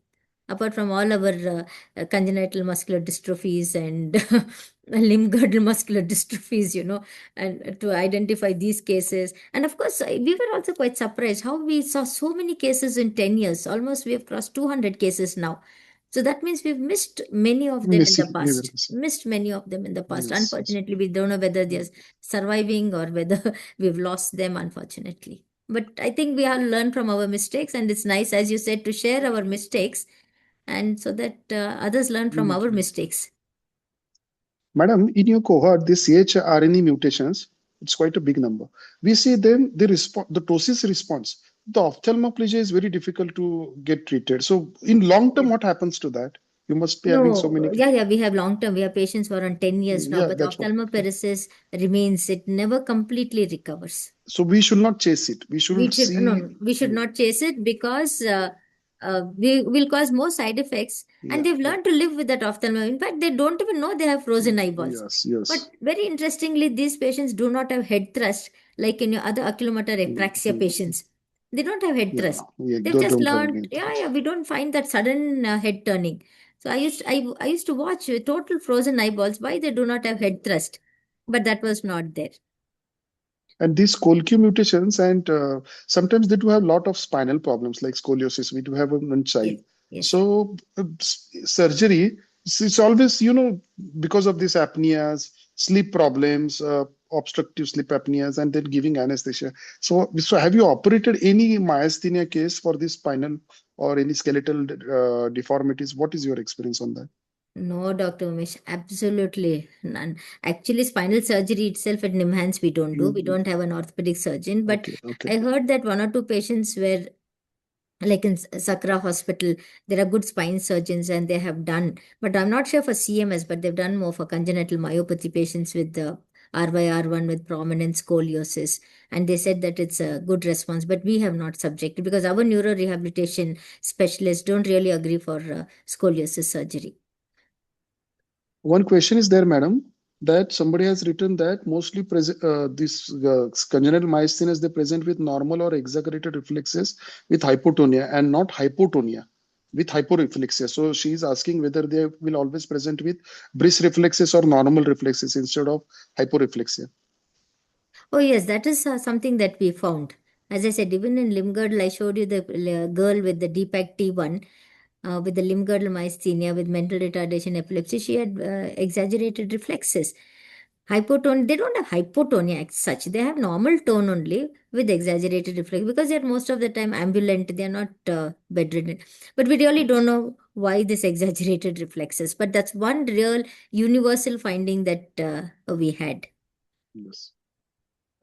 apart from all our congenital muscular dystrophies and limb girdle muscular dystrophies, and to identify these cases. And of course, we were also quite surprised how we saw so many cases in 10 years. Almost we have crossed 200 cases now. So that means we've missed many of them in the
Missing, we were
past.
missing.
Missed many of them in the past.
Yes, yes.
Unfortunately, we don't know whether they're surviving or whether we've lost them, unfortunately. But I think we have learned from our mistakes, and it's nice, as you said, to share our mistakes and so that others learn from our mistakes.
Madam, in your cohort, the CHRNE mutations, it's quite a big number. We see them, the ptosis response. The ophthalmoplegia is very difficult to get treated. So in long term, what happens to that? You must be having so many.
Yeah, we have long term. We have patients who are on 10 years now,
Yeah,
but
that's what.
ophthalmoparesis remains. It never completely recovers.
So we should not chase it. We should see.
We should not chase it because we will cause more side effects. And
Yeah,
they've learned to live with that ophthalmia. In fact, they don't even know they have frozen eyeballs.
yes, yes.
But very interestingly, these patients do not have head thrust like in your other oculomotor apraxia patients. They don't have head
Yeah,
thrust.
yeah,
They've
they
just
don't have
learned,
any
yeah,
thoughts.
we don't find that sudden head turning. So I used to watch total frozen eyeballs. Why they do not have head thrust? But that was not there.
And these COLQ mutations, and sometimes they do have a lot of spinal problems like scoliosis. We do have one child.
Yes.
So surgery, it's always, because of these apneas, sleep problems, obstructive sleep apneas, and then giving anesthesia. So have you operated any myasthenia case for this spinal or any skeletal deformities? What is your experience on that?
No, Dr. Umesh, absolutely none. Actually, spinal surgery itself at NIMHANS we don't do. We don't have an orthopedic surgeon. But
Okay.
I heard that 1 or 2 patients were, like in Sakra Hospital, there are good spine surgeons and they have done. But I'm not sure for CMS, but they've done more for congenital myopathy patients with the RYR1 with prominent scoliosis. And they said that it's a good response, but we have not subjected because our neuro rehabilitation specialists don't really agree for scoliosis surgery.
One question is there, madam, that somebody has written that mostly this congenital myasthenia, they present with normal or exaggerated reflexes with hypotonia and not hypotonia with hyporeflexia. So she is asking whether they will always present with brisk reflexes or normal reflexes instead of hyporeflexia.
Oh, yes, that is something that we found. As I said, even in limb girdle, I showed you the girl with the DPAC T1 with the limb girdle myasthenia with mental retardation epilepsy. She had exaggerated reflexes. Hypotone, they don't have hypotonia as such. They have normal tone only with exaggerated reflex because they're most of the time ambulant. They're not bedridden. But we really don't know why this exaggerated reflexes. But that's one real universal finding that we had.
Yes.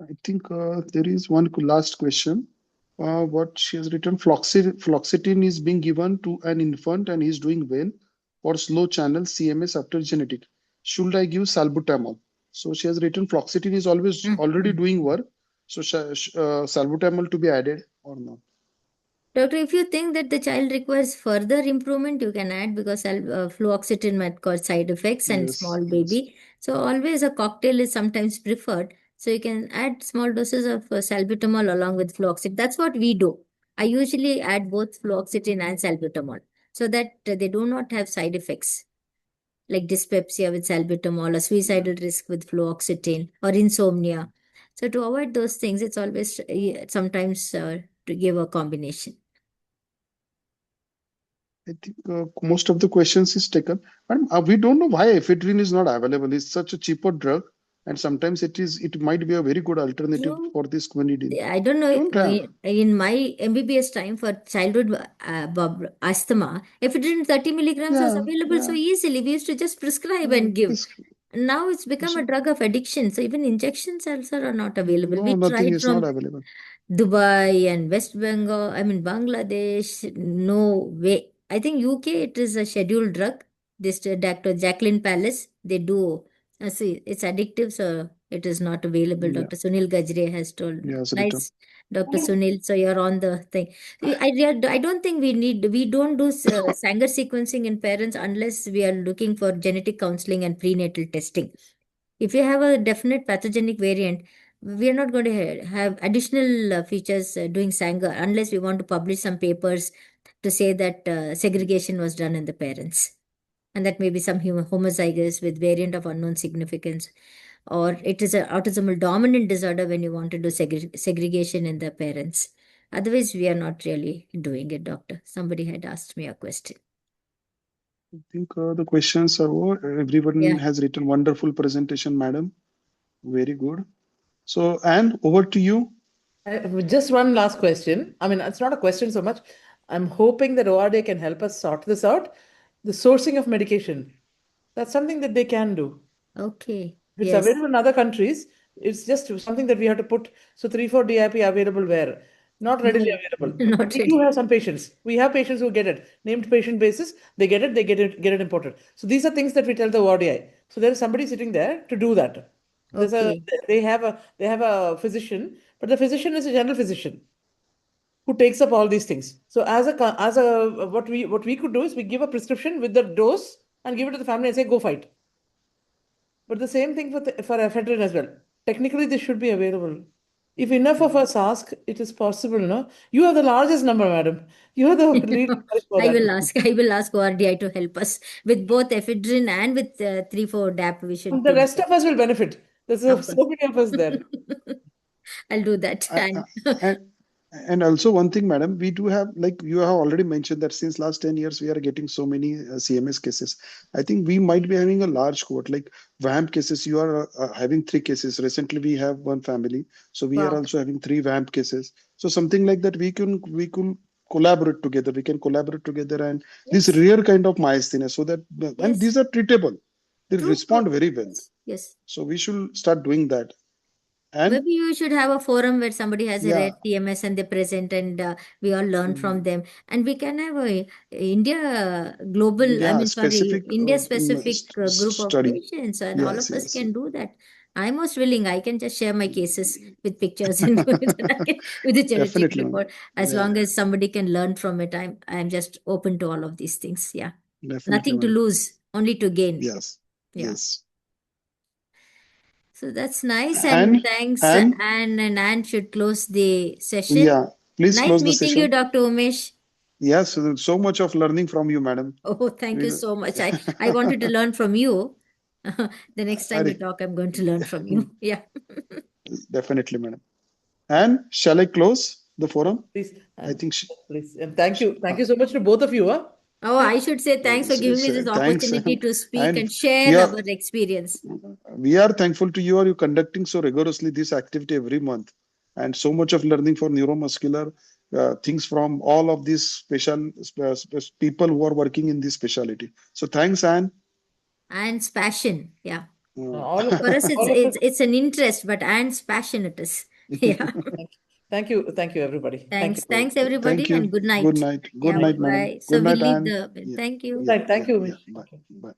I think there is one last question. What she has written, fluoxetine is being given to an infant and he's doing well for slow channel CMS after genetic. Should I give salbutamol? So she has written fluoxetine is already doing work. So salbutamol to be added or not?
Doctor, if you think that the child requires further improvement, you can add because fluoxetine might cause side effects and small baby. So always a cocktail is sometimes preferred. So you can add small doses of salbutamol along with fluoxetine. That's what we do. I usually add both fluoxetine and salbutamol so that they do not have side effects like dyspepsia with salbutamol or suicidal risk with fluoxetine or insomnia. So to avoid those things, it's always sometimes to give a combination.
I think most of the questions is taken. We don't know why ephedrine is not available. It's such a cheaper drug, and sometimes it might be a very good alternative for this quinidine.
I don't know. In my MBBS time for childhood asthma, ephedrine 30 milligrams was available so easily. We used to just prescribe and give. Now it's become a drug of addiction. So even injections also are not available.
No,
We
nothing
tried
is
from
not available.
Dubai and West Bengal, Bangladesh. No way. I think UK, it is a scheduled drug. This Dr. Jacqueline Palace, they do See, it's addictive, so it is not available.
Yeah.
Dr. Sunil Gajre has told.
Yes, Rita.
Nice, Dr. Sunil. So you're on the thing. I don't think we don't do Sanger sequencing in parents unless we are looking for genetic counseling and prenatal testing. If you have a definite pathogenic variant, we are not going to have additional features doing Sanger unless we want to publish some papers to say that segregation was done in the parents. And that may be some homozygous with variant of unknown significance, or it is an autosomal dominant disorder when you want to do segregation in the parents. Otherwise, we are not really doing it, doctor. Somebody had asked me a question.
I think the questions are over. Everyone
Yeah.
has written wonderful presentation, madam. Very good. So, Anne, over to you.
Just one last question. I mean, it's not a question so much. I'm hoping that ORDI can help us sort this out. The sourcing of medication. That's something that they can do.
Okay.
If it's
Yes.
available in other countries, it's just something that we have to put. So 3,4-DIP available where? Not readily available.
Not
We do
really.
have some patients. We have patients who get it. Named patient basis, they get it imported. So these are things that we tell the ORDI. So there is somebody sitting there to do that.
Okay.
They have a physician, but the physician is a general physician who takes up all these things. So what we could do is we give a prescription with the dose and give it to the family and say go fight. But the same thing for ephedrine as well. Technically, this should be available. If enough of us ask, it is possible, no? You have the largest number, madam. You are the lead for
I
that.
will ask ORDI to help us with both ephedrine and with 3,4-DAP. We should
And the
take
rest of us will benefit. There's
Of
so
course.
many of us there.
I'll do that.
I- and also one thing, madam, we do have, like you have already mentioned, that since last 10 years we are getting so many CMS cases. I think we might be having a large cohort, like VAMP cases. You are having 3 cases. Recently we have one family, so we are
Wow.
also having 3 VAMP cases. So something like that we could collaborate together. We can collaborate together, and this rare kind of myasthenia, so that and
Yes.
these are treatable. They
True,
respond
true.
very well.
Yes.
So we should start doing that. And
Maybe you should have a forum where somebody has a
yeah,
rare TMS and they present, and we all learn from them. And we can have a India global, I
yeah,
mean, sorry,
specific
India specific group of
study.
patients, and all of
Yes,
us
yes,
can do that. I'm most willing. I can just share my cases with pictures and with the genetic
definitely, ma'am.
report. As
Yeah,
long as somebody can learn from it, I'm just open to all of these things. Yeah.
definitely,
Nothing to
ma'am.
lose, only to gain.
Yes,
Yeah.
yes.
So that's nice, and thanks,
And
Anne. And Anne should close the session.
yeah, please
Nice
close the
meeting you,
session.
Dr. Umesh.
Yes, so much of learning from you, madam.
Oh, thank you
We-
so much. I wanted to learn from you. The next time we
Arey,
talk, I'm going to learn from you. Yeah.
definitely, madam. And shall I close the forum?
Please.
I think
Please. And thank you. Thank you so much to both of you. Huh?
Oh, I should say thanks for giving me this
thanks.
opportunity to speak
And
and share
yeah,
our experience.
we are thankful to you. Are you conducting so rigorously this activity every month, and so much of learning for neuromuscular things from all of these special people who are working in this specialty. So thanks, Anne.
Anne's passion. Yeah.
All of
For us,
all of us.
it's an interest, but Anne's passion it is. Yeah.
Thank you, everybody.
Thanks.
Thank you.
Thanks, everybody,
Thank you.
and good night.
Good night. Good
Yeah,
night, madam.
bye. So
Good
we'll
night,
leave
Anne.
the. Thank you.
Thank you,
Yeah.
Umesh.
Bye. Bye.